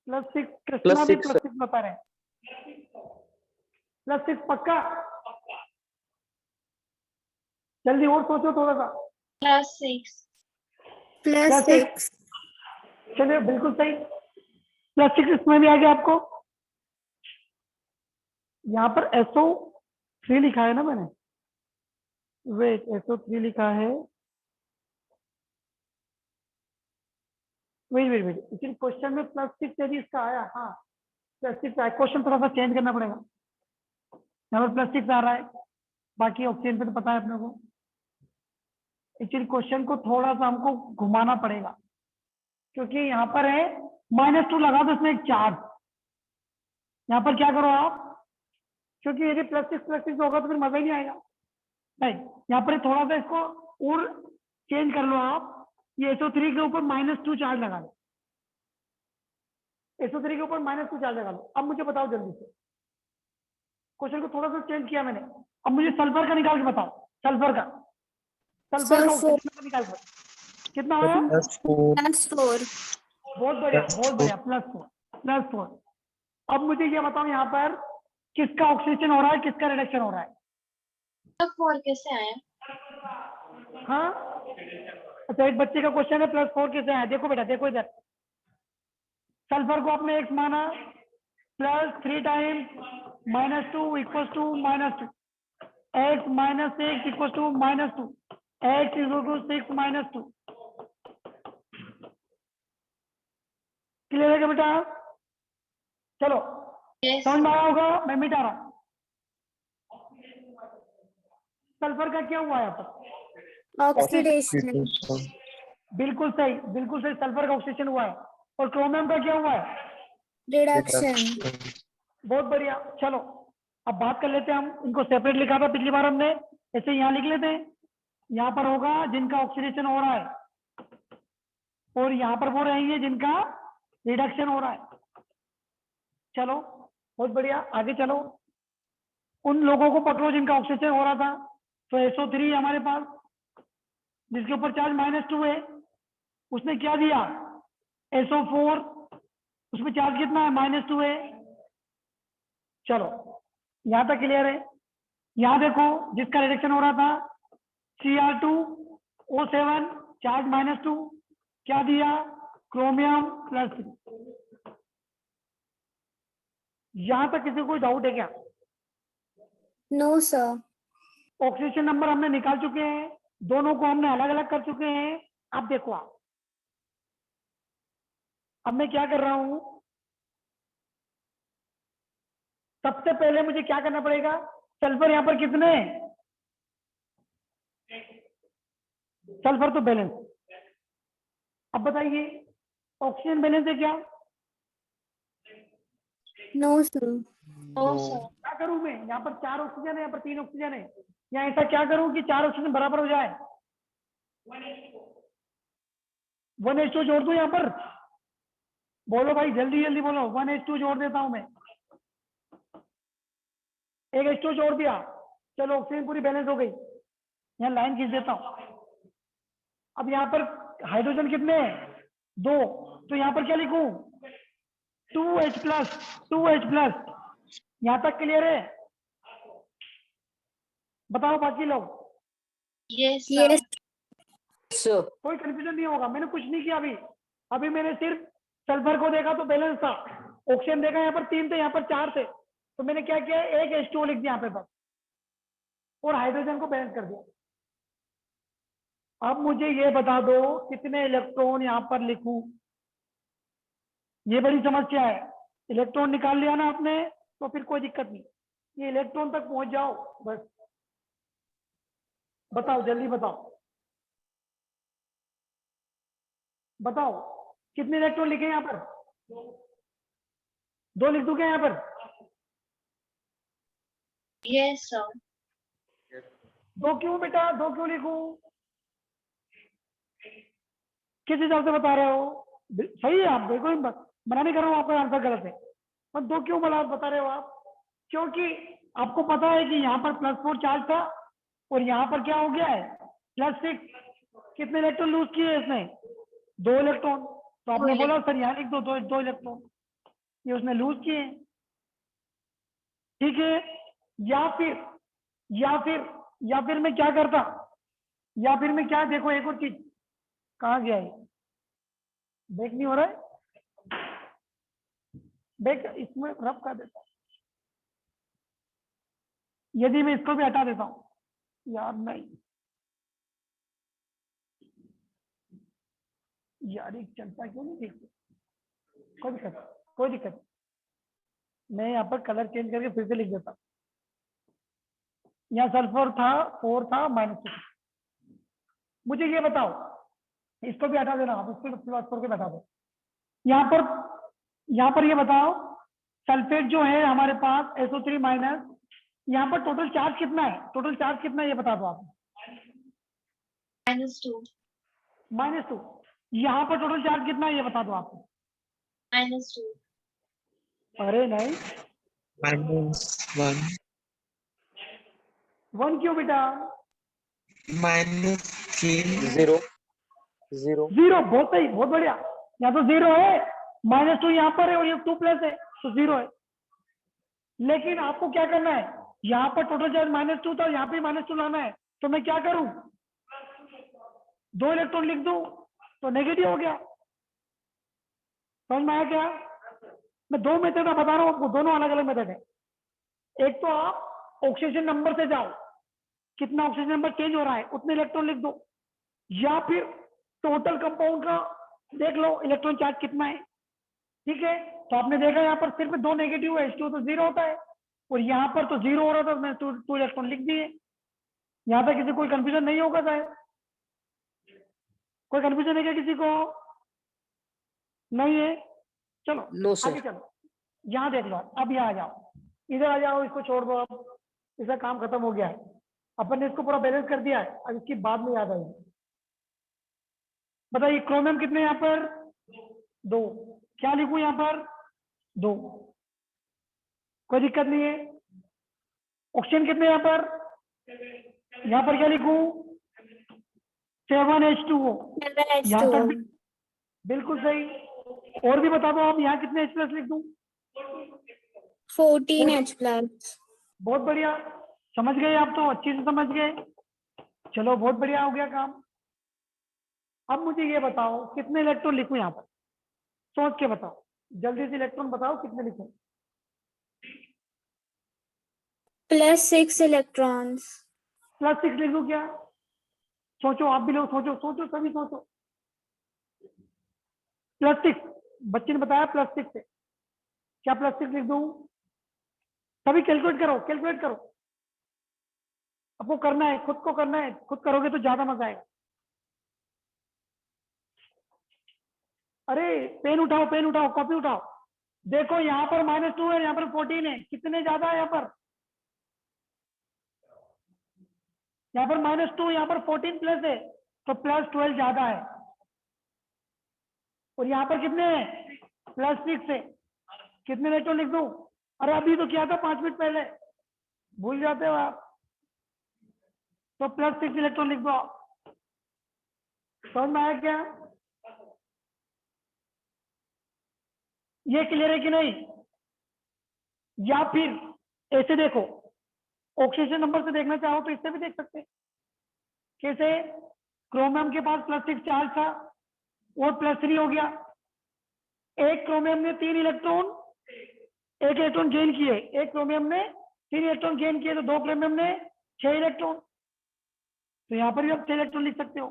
+6 कृष्णा भी +6 +6 बता रहे हैं, +6 पक्का, जल्दी और सोचो थोड़ा सा, Plus 6. +6, चलिए बिल्कुल सही, +6 इसमें भी आ गया आपको। यहाँ पर SO3 लिखा है ना मैंने, वेट SO3 लिखा है, वेट इसी क्वेश्चन में +6 यदि इसका आया, हाँ +6 आया, क्वेश्चन थोड़ा सा चेंज करना पड़ेगा, यहाँ पर +6 आ रहा है, बाकी ऑप्शन पे तो पता है अपने को, एक्चुअली क्वेश्चन को थोड़ा सा हमको घुमाना पड़ेगा, क्योंकि यहाँ पर है -2 लगा दो इसमें एक चार्ज, यहाँ पर क्या करो आप, क्योंकि यदि +6 होगा तो फिर मजा ही नहीं आएगा, नहीं यहाँ पर थोड़ा सा इसको और चेंज कर लो आप, ये SO3 के ऊपर -2 चार्ज लगा लो, SO3 के ऊपर -2 चार्ज लगा लो। अब मुझे बताओ जल्दी से, क्वेश्चन को थोड़ा सा चेंज किया मैंने, अब मुझे सल्फर का निकाल के बताओ, सल्फर का ऑक्सीजन निकाल के कितना आया? +4 बहुत बढ़िया, बहुत बढ़िया, +4। अब मुझे ये बताओ यहाँ पर किसका ऑक्सीडेशन हो रहा है, किसका रिडक्शन हो रहा है? 4 कैसे आया? हाँ, अच्छा एक बच्चे का क्वेश्चन है +4 कैसे आया? देखो बेटा, देखो इधर, सल्फर को आपने x माना, +3 times -2 equal to -2, x - 6 equal to -2, x = 6 - 2। Clear है क्या बेटा? चलो Yes. समझ में आया होगा, मैं मिटा रहा हूँ। सल्फर का क्या हुआ यहाँ पर? ऑक्सीडेशन। बिल्कुल सही, बिल्कुल सही, सल्फर का ऑक्सीडेशन हुआ है। और क्रोमियम का क्या हुआ है? रिडक्शन। बहुत बढ़िया। चलो अब बात कर लेते हैं, हम इनको सेपरेट लिखा था पिछली बार हमने, ऐसे यहाँ लिख लेते हैं। यहाँ पर होगा जिनका ऑक्सीडेशन हो रहा है, और यहाँ पर वो रहेंगे जिनका रिडक्शन हो रहा है। चलो बहुत बढ़िया, आगे चलो। उन लोगों को पकड़ो जिनका ऑक्सीजन हो रहा था। तो SO3 हमारे पास, जिसके ऊपर चार्ज -2 है, उसने क्या दिया? SO4, उसमें चार्ज कितना है? -2 है। चलो यहां तक क्लियर है। यहां देखो जिसका रिडक्शन हो रहा था Cr2O7, चार्ज -2, क्या दिया? क्रोमियम +3। यहां तक किसी को कोई डाउट है क्या? No sir. ऑक्सीजन नंबर हमने निकाल चुके हैं, दोनों को हमने अलग अलग कर चुके हैं। अब देखो आप, अब मैं क्या कर रहा हूं, सबसे पहले मुझे क्या करना पड़ेगा? सल्फर यहां पर कितने हैं? सल्फर तो बैलेंस। अब बताइए ऑक्सीजन बैलेंस है क्या? No sir. No, sir. क्या करूं मैं? यहाँ पर 4 ऑक्सीजन है, यहाँ पर 3 ऑक्सीजन है, या ऐसा क्या करूं कि 4 ऑक्सीजन बराबर हो जाए? 1H2 जोड़ दूं यहाँ पर? बोलो भाई, जल्दी जल्दी बोलो। 1H2 जोड़ देता हूं मैं, एक H2 जोड़ दिया, चलो ऑक्सीजन पूरी बैलेंस हो गई। यहाँ लाइन खींच देता हूं। अब यहाँ पर हाइड्रोजन कितने हैं? 2, तो यहाँ पर क्या लिखूं? 2H+। यहाँ तक क्लियर है? बताओ बाकी लोग। Yes, sir. सर। कोई कंफ्यूजन नहीं होगा, मैंने कुछ नहीं किया अभी। अभी मैंने सिर्फ सल्फर को देखा तो बैलेंस था, ऑक्सीजन देखा यहाँ पर 3 थे, यहाँ पर 4 थे, तो मैंने क्या किया? एक H2O लिख दिया यहाँ पे बस, और हाइड्रोजन को बैलेंस कर दिया। अब मुझे ये बता दो कितने इलेक्ट्रॉन यहाँ पर लिखूं? ये बड़ी समस्या है। इलेक्ट्रॉन निकाल लिया ना आपने तो फिर कोई दिक्कत नहीं, ये इलेक्ट्रॉन तक पहुंच जाओ बस। बताओ जल्दी बताओ, बताओ कितने इलेक्ट्रॉन लिखे यहाँ पर? 2 लिख दूं क्या यहाँ पर? Yes, sir. 2 क्यों बेटा, 2 क्यों लिखूं? किस हिसाब से बता रहे हो? सही है, आप देखो, मना नहीं कर रहा हूँ, आपका आंसर गलत है, पर 2 क्यों बता रहे हो आप? क्योंकि आपको पता है कि यहाँ पर +4 चार्ज था, और यहाँ पर क्या हो गया है? +6। कितने इलेक्ट्रॉन लूज किए इसने? 2 इलेक्ट्रॉन। तो आपने बोला सर यहाँ लिख दो 2 इलेक्ट्रॉन, ये उसने लूज किए। ठीक है, या फिर मैं क्या करता? या फिर मैं क्या, देखो एक और चीज, कहाँ गया है? बैक नहीं हो रहा है, बैक इसमें रब कर देता हूं। यदि मैं इसको भी हटा देता हूं, यार नहीं, यार एक चलता क्यों नहीं देखते? कोई दिक्कत, मैं यहाँ पर कलर चेंज करके फिर से लिख देता हूँ। यहाँ सल्फर था, 4 था, -2। मुझे ये बताओ, इसको भी हटा देना, आप इसको +4 के हटा दो। यहाँ पर ये बताओ, सल्फेट जो है हमारे पास SO3-, यहाँ पर टोटल चार्ज कितना है? टोटल चार्ज कितना है ये बता दो आप। -2. -2। यहाँ पर टोटल चार्ज कितना है ये बता दो आप। -2. अरे नहीं, -1 1 क्यों बेटा? -3 0 0 0, बहुत सही, बहुत बढ़िया। यहाँ तो 0 है, -2 यहाँ पर है और ये 2 प्लस है तो 0 है। लेकिन आपको क्या करना है, यहाँ पर टोटल चार्ज -2 था, यहाँ पे -2 लाना है, तो मैं क्या करूं, 2 इलेक्ट्रॉन लिख दूं तो नेगेटिव हो गया। समझ में आया क्या? मैं 2 मेथड बता रहा हूं आपको, दोनों अलग अलग मेथड है। एक तो आप ऑक्सीजन नंबर से जाओ, कितना ऑक्सीजन नंबर चेंज हो रहा है उतने इलेक्ट्रॉन लिख दो, या फिर टोटल कंपाउंड का देख लो इलेक्ट्रॉन चार्ज कितना है। ठीक है, तो आपने देखा यहाँ पर सिर्फ 2 नेगेटिव है, H2 तो 0 होता है, और यहाँ पर तो 0 हो रहा था, मैंने 2 इलेक्ट्रॉन लिख दिए। यहाँ तक किसी कोई कंफ्यूजन नहीं होगा शायद? कोई कंफ्यूजन है क्या किसी को? नहीं है? चलो नो आगे सर। चलो, यहाँ देख लो। अब यहाँ आ जाओ, इधर आ जाओ, इसको छोड़ दो, अब इसका काम खत्म हो गया है, अपन ने इसको पूरा बैलेंस कर दिया है, अब इसकी बाद में याद आएगी। बताइए क्रोमियम कितने यहाँ पर? 2। क्या लिखूं यहाँ पर? 2, कोई दिक्कत नहीं है। ऑक्सीजन कितने यहाँ पर? यहाँ पर क्या लिखूं? 7H2O। यहाँ तक भी बिल्कुल सही। और भी बता दो आप, यहाँ कितने H+ लिख दूं? 14H+। बहुत बढ़िया, समझ गए आप तो, अच्छे से समझ गए। चलो बहुत बढ़िया हो गया काम। अब मुझे ये बताओ कितने इलेक्ट्रॉन लिखूं यहाँ पर, सोच के बताओ, जल्दी से इलेक्ट्रॉन बताओ कितने लिखूं? +6 इलेक्ट्रॉन्स। +6 लिख दूं क्या? सोचो, आप भी लोग सोचो, सोचो सभी सोचो। +6, बच्चे ने बताया +6 है, क्या +6 लिख दूं? सभी कैलकुलेट करो, कैलकुलेट करो, आपको करना है, खुद को करना है, खुद करोगे तो ज्यादा मजा आएगा। अरे पेन उठाओ, पेन उठाओ, कॉपी उठाओ, देखो यहाँ पर -2 है, यहाँ पर 14 है, कितने ज्यादा है यहाँ पर? यहाँ पर -2, यहाँ पर 14 प्लस है, तो +12 ज्यादा है। और यहाँ पर कितने हैं? +6 है, कितने इलेक्ट्रॉन लिख दूं? अरे अभी तो किया था 5 मिनट पहले, भूल जाते हो आप। तो +6 इलेक्ट्रॉन लिख दो। समझ में आया क्या? ये क्लियर है कि नहीं? या फिर ऐसे देखो, ऑक्सीजन नंबर से देखना चाहो तो इससे भी देख सकते हैं। कैसे? क्रोमियम के पास +6 चार्ज था और +3 हो गया, एक क्रोमियम ने 3 इलेक्ट्रॉन, एक इलेक्ट्रॉन गेन किए, एक क्रोमियम ने 3 इलेक्ट्रॉन गेन किए, तो 2 क्रोमियम ने 6 इलेक्ट्रॉन। तो यहाँ पर भी आप 6 इलेक्ट्रॉन लिख सकते हो,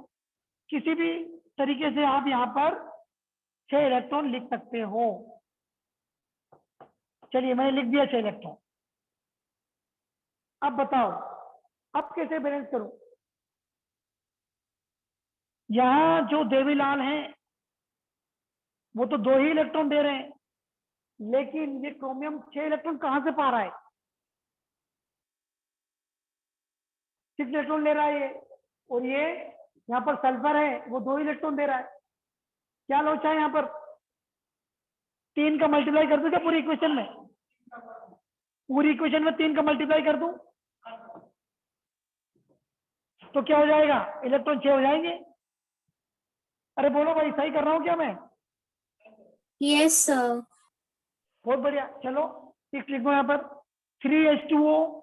किसी भी तरीके से आप यहाँ पर 6 इलेक्ट्रॉन लिख सकते हो। चलिए मैंने लिख दिया 6 इलेक्ट्रॉन। अब बताओ अब कैसे बैलेंस करूं? यहां जो देवीलाल हैं वो तो 2 ही इलेक्ट्रॉन दे रहे हैं, लेकिन ये क्रोमियम 6 इलेक्ट्रॉन कहां से पा रहा है? 6 इलेक्ट्रॉन ले रहा है ये, और ये यहाँ पर सल्फर है वो 2 इलेक्ट्रॉन दे रहा है। क्या लोचा है यहाँ पर? 3 का मल्टीप्लाई कर दूं क्या पूरी इक्वेशन में? पूरी इक्वेशन में 3 का मल्टीप्लाई कर दूं तो क्या हो जाएगा? इलेक्ट्रॉन 6 हो जाएंगे। अरे बोलो भाई, सही कर रहा हूं क्या मैं? Yes sir. बहुत बढ़िया। चलो 6 लिखो यहाँ पर, 3H2O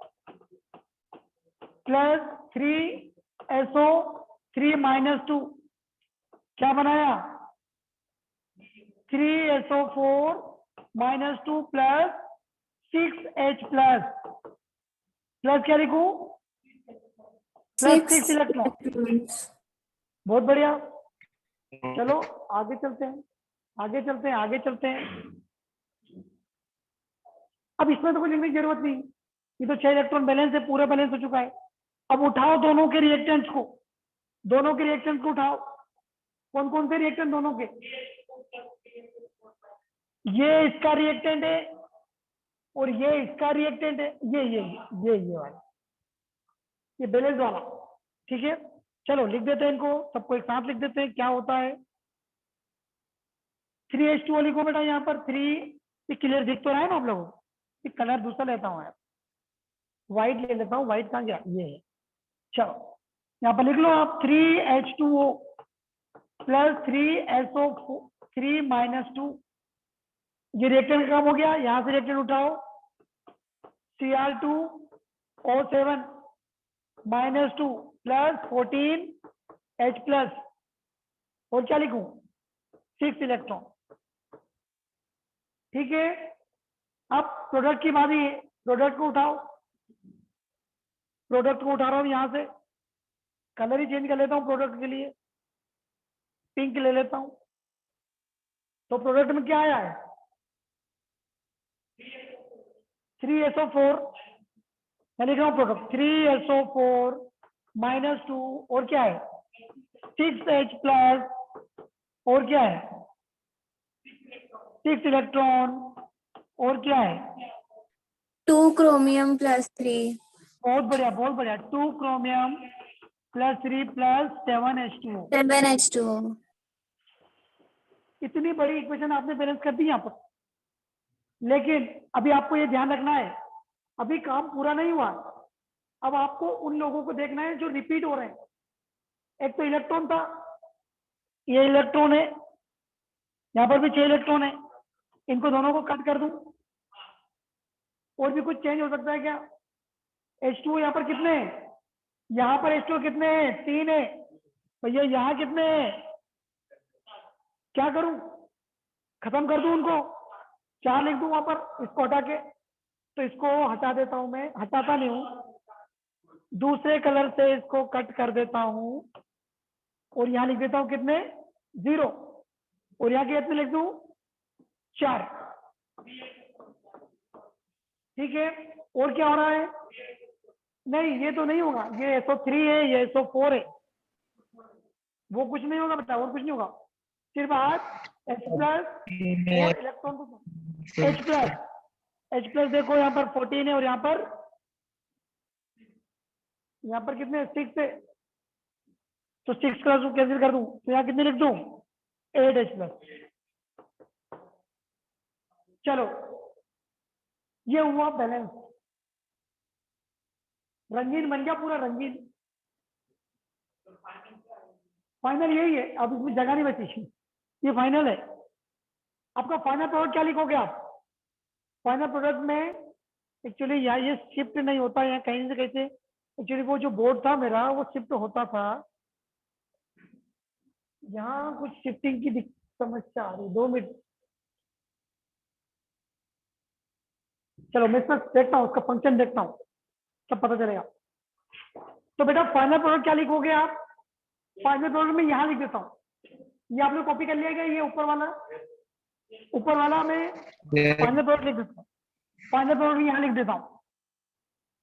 प्लस 3SO3 -2 क्या बनाया? 3SO4 -2 प्लस 6H प्लस क्या लिखूं? +6 इलेक्ट्रॉन। बहुत बढ़िया। चलो आगे चलते हैं, आगे चलते हैं, आगे चलते हैं। अब इसमें तो कुछ लिखने की जरूरत नहीं, ये तो 6 इलेक्ट्रॉन बैलेंस है, पूरा बैलेंस हो चुका है। अब उठाओ दोनों के रिएक्टेंट्स को, दोनों के रिएक्टेंट्स को उठाओ। कौन कौन से रिएक्टेंट दोनों के? ये इसका रिएक्टेंट है और ये इसका रिएक्टेंट है, ये वाला, ये बैलेंस वाला। ठीक है, चलो लिख देते हैं इनको, सबको एक साथ लिख देते हैं क्या होता है। 3H2O लिखो बेटा यहाँ पर। 3 क्लियर दिख तो रहा है ना आप लोगों को? कलर दूसरा लेता हूँ यार, व्हाइट ले लेता हूँ। व्हाइट कहाँ गया? ये है। चलो यहाँ पर लिख लो आप 3H2O प्लस 3SO3 -2, ये रिएक्टेंट का काम हो गया। यहां से रिएक्टेंट उठाओ, Cr2O7 -2 प्लस 14H+, और क्या लिखूं, 6 इलेक्ट्रॉन। ठीक है, अब प्रोडक्ट की बारी है, प्रोडक्ट को उठाओ, प्रोडक्ट को उठा रहा हूं यहां से, कलर ही चेंज कर लेता हूं प्रोडक्ट के लिए, पिंक ले लेता हूं। तो प्रोडक्ट में क्या आया है, 3SO4, मैं लिख रहा हूं प्रोडक्ट 3SO4 -2, और क्या है 6H+, और क्या है 6 इलेक्ट्रॉन, और क्या है 2 chromium plus 3. बहुत बढ़िया बहुत बढ़िया, 2 chromium plus 3 plus 7H2O। 7H2O. इतनी बड़ी इक्वेशन आपने बैलेंस कर दी यहाँ पर, लेकिन अभी आपको ये ध्यान रखना है, अभी काम पूरा नहीं हुआ। अब आपको उन लोगों को देखना है जो रिपीट हो रहे हैं। एक तो इलेक्ट्रॉन था, ये इलेक्ट्रॉन है, यहाँ पर भी 6 इलेक्ट्रॉन है, इनको दोनों को कट कर दूं। और भी कुछ चेंज हो सकता है क्या, H2O यहाँ पर कितने हैं, यहाँ पर H2O कितने हैं, 3 है भैया, यहाँ कितने हैं, क्या करूं, खत्म कर दूं उनको, 4 लिख दूं वहां पर, इसको हटा के। तो इसको हटा देता हूं, मैं हटाता नहीं हूं, दूसरे कलर से इसको कट कर देता हूं, और यहाँ लिख देता हूं कितने 0, और यहाँ कितने लिख दूं 4। ठीक है, और क्या हो रहा है, नहीं ये तो नहीं होगा, ये SO3 है, ये SO4 है, वो कुछ नहीं होगा बेटा, और कुछ नहीं होगा, सिर्फ आज H+ और इलेक्ट्रॉन को H+ देखो यहाँ पर 14 है, और यहाँ पर कितने 6 है, तो 6 को कैंसिल कर दूं, तो यहाँ कितने लिख दूं 8H+। चलो ये हुआ बैलेंस, रंगीन बन गया पूरा रंगीन। फाइनल यही है, अब इसमें जगह नहीं बची, ये फाइनल है। आपका फाइनल प्रोडक्ट क्या लिखोगे आप, फाइनल प्रोडक्ट में एक्चुअली यहाँ ये शिफ्ट नहीं होता है, कहीं से कैसे, एक्चुअली वो जो बोर्ड था मेरा वो शिफ्ट होता था, यहाँ कुछ शिफ्टिंग की समस्या आ रही, 2 मिनट, चलो मैं इसमें देखता हूँ, उसका फंक्शन देखता हूँ, सब पता चलेगा। तो बेटा फाइनल प्रोडक्ट क्या लिखोगे आप, फाइनल प्रोडक्ट में यहाँ लिख देता हूँ, ये आपने कॉपी कर लिया गया, ये ऊपर वाला मैं फाइनल प्रोडक्ट लिख देता हूँ, फाइनल प्रोडक्ट यहाँ लिख देता हूँ।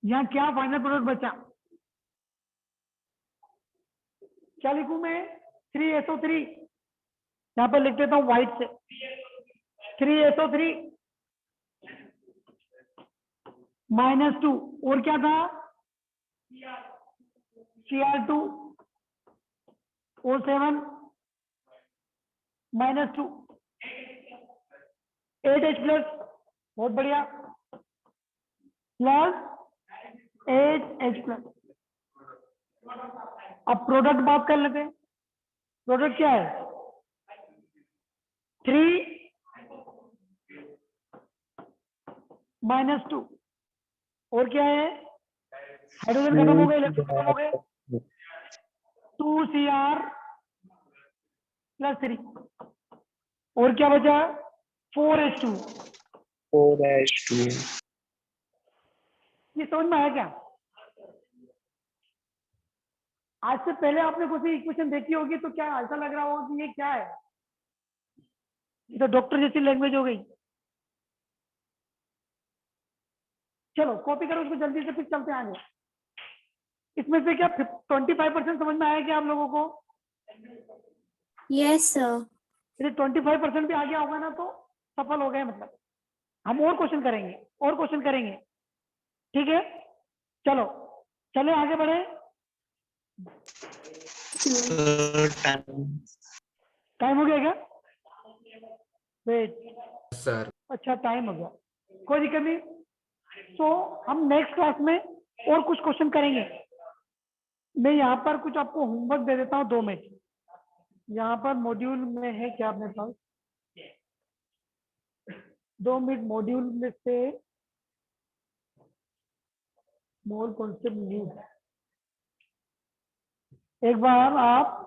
यहाँ क्या फाइनल प्रोडक्ट बचा, क्या लिखूं मैं 3SO3, यहाँ पर लिख देता हूँ व्हाइट से, 3SO3 -2, और क्या था Cr2O7 -2, 8H+, बहुत बढ़िया, प्लस 8H+। अब प्रोडक्ट बात कर लेते हैं, प्रोडक्ट क्या है 3 -2, और क्या है हाइड्रोजन खत्म हो गए, इलेक्ट्रॉन खत्म हो गए, 2Cr+3, और क्या बचा 4H2। ये समझ में आया क्या, आज से पहले आपने कोई इक्वेशन देखी होगी तो क्या ऐसा लग रहा होगा कि ये क्या है, ये तो डॉक्टर जैसी लैंग्वेज हो गई। चलो कॉपी करो उसको जल्दी से, फिर चलते हैं आगे। इसमें से क्या 25% समझ में आया क्या आप लोगों को, Yes, sir. यदि 25% भी आ गया होगा ना तो सफल हो गए, मतलब हम और क्वेश्चन करेंगे, ठीक है। चलो चले आगे बढ़े, टाइम हो गया क्या, वेट, सर अच्छा टाइम हो गया, कोई दिक्कत नहीं। तो हम नेक्स्ट क्लास में और कुछ क्वेश्चन करेंगे। मैं यहाँ पर कुछ आपको होमवर्क दे देता हूँ 2 मिनट, यहाँ पर मॉड्यूल में है क्या अपने पास? 2 मिनट मॉड्यूल में से मोर कॉन्सेप्ट न्यूज है। एक बार आप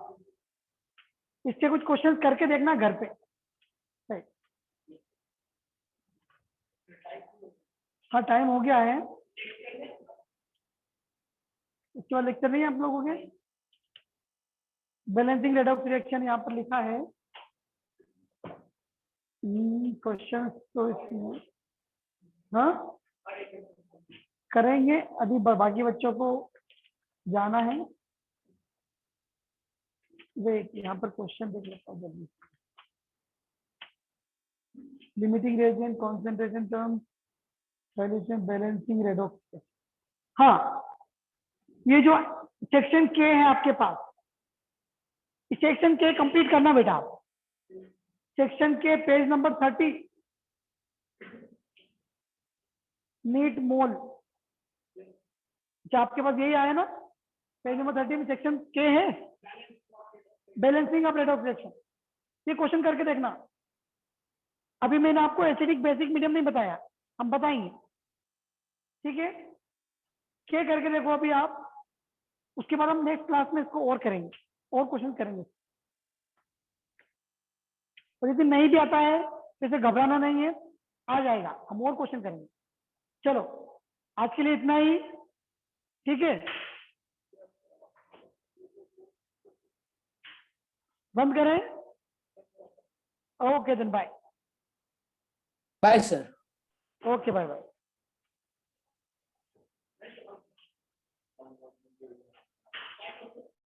इसके कुछ क्वेश्चंस करके देखना घर पे। सही। हाँ टाइम हो गया है। इसके बाद लेक्चर नहीं है आप लोगों के? बैलेंसिंग रेडॉक्स रिएक्शन यहाँ पर लिखा है। क्वेश्चन तो इसमें हाँ करेंगे, अभी बाकी बच्चों को जाना है। वेट, यहाँ पर क्वेश्चन देख लेता हूँ जल्दी। Limiting reagent, concentration term, solution, balancing redox. हाँ, ये जो सेक्शन के है आपके पास, इस सेक्शन के कंप्लीट करना बेटा आप। सेक्शन के पेज नंबर 30, नीट मोल, आपके पास यही आया ना? पेज नंबर 30 में सेक्शन के है, balancing of rate of reaction. ये क्वेश्चन करके देखना। अभी मैंने आपको एसिडिक बेसिक मीडियम नहीं बताया, हम बताएंगे, ठीक है? क्या करके देखो अभी आप, उसके बाद हम नेक्स्ट क्लास में इसको और करेंगे, और क्वेश्चन करेंगे। और यदि नहीं भी आता है तो इसे घबराना नहीं है, आ जाएगा, हम और क्वेश्चन करेंगे। चलो आज के लिए इतना ही, ठीक है? बंद करें? Okay then bye. Bye sir. Okay bye bye.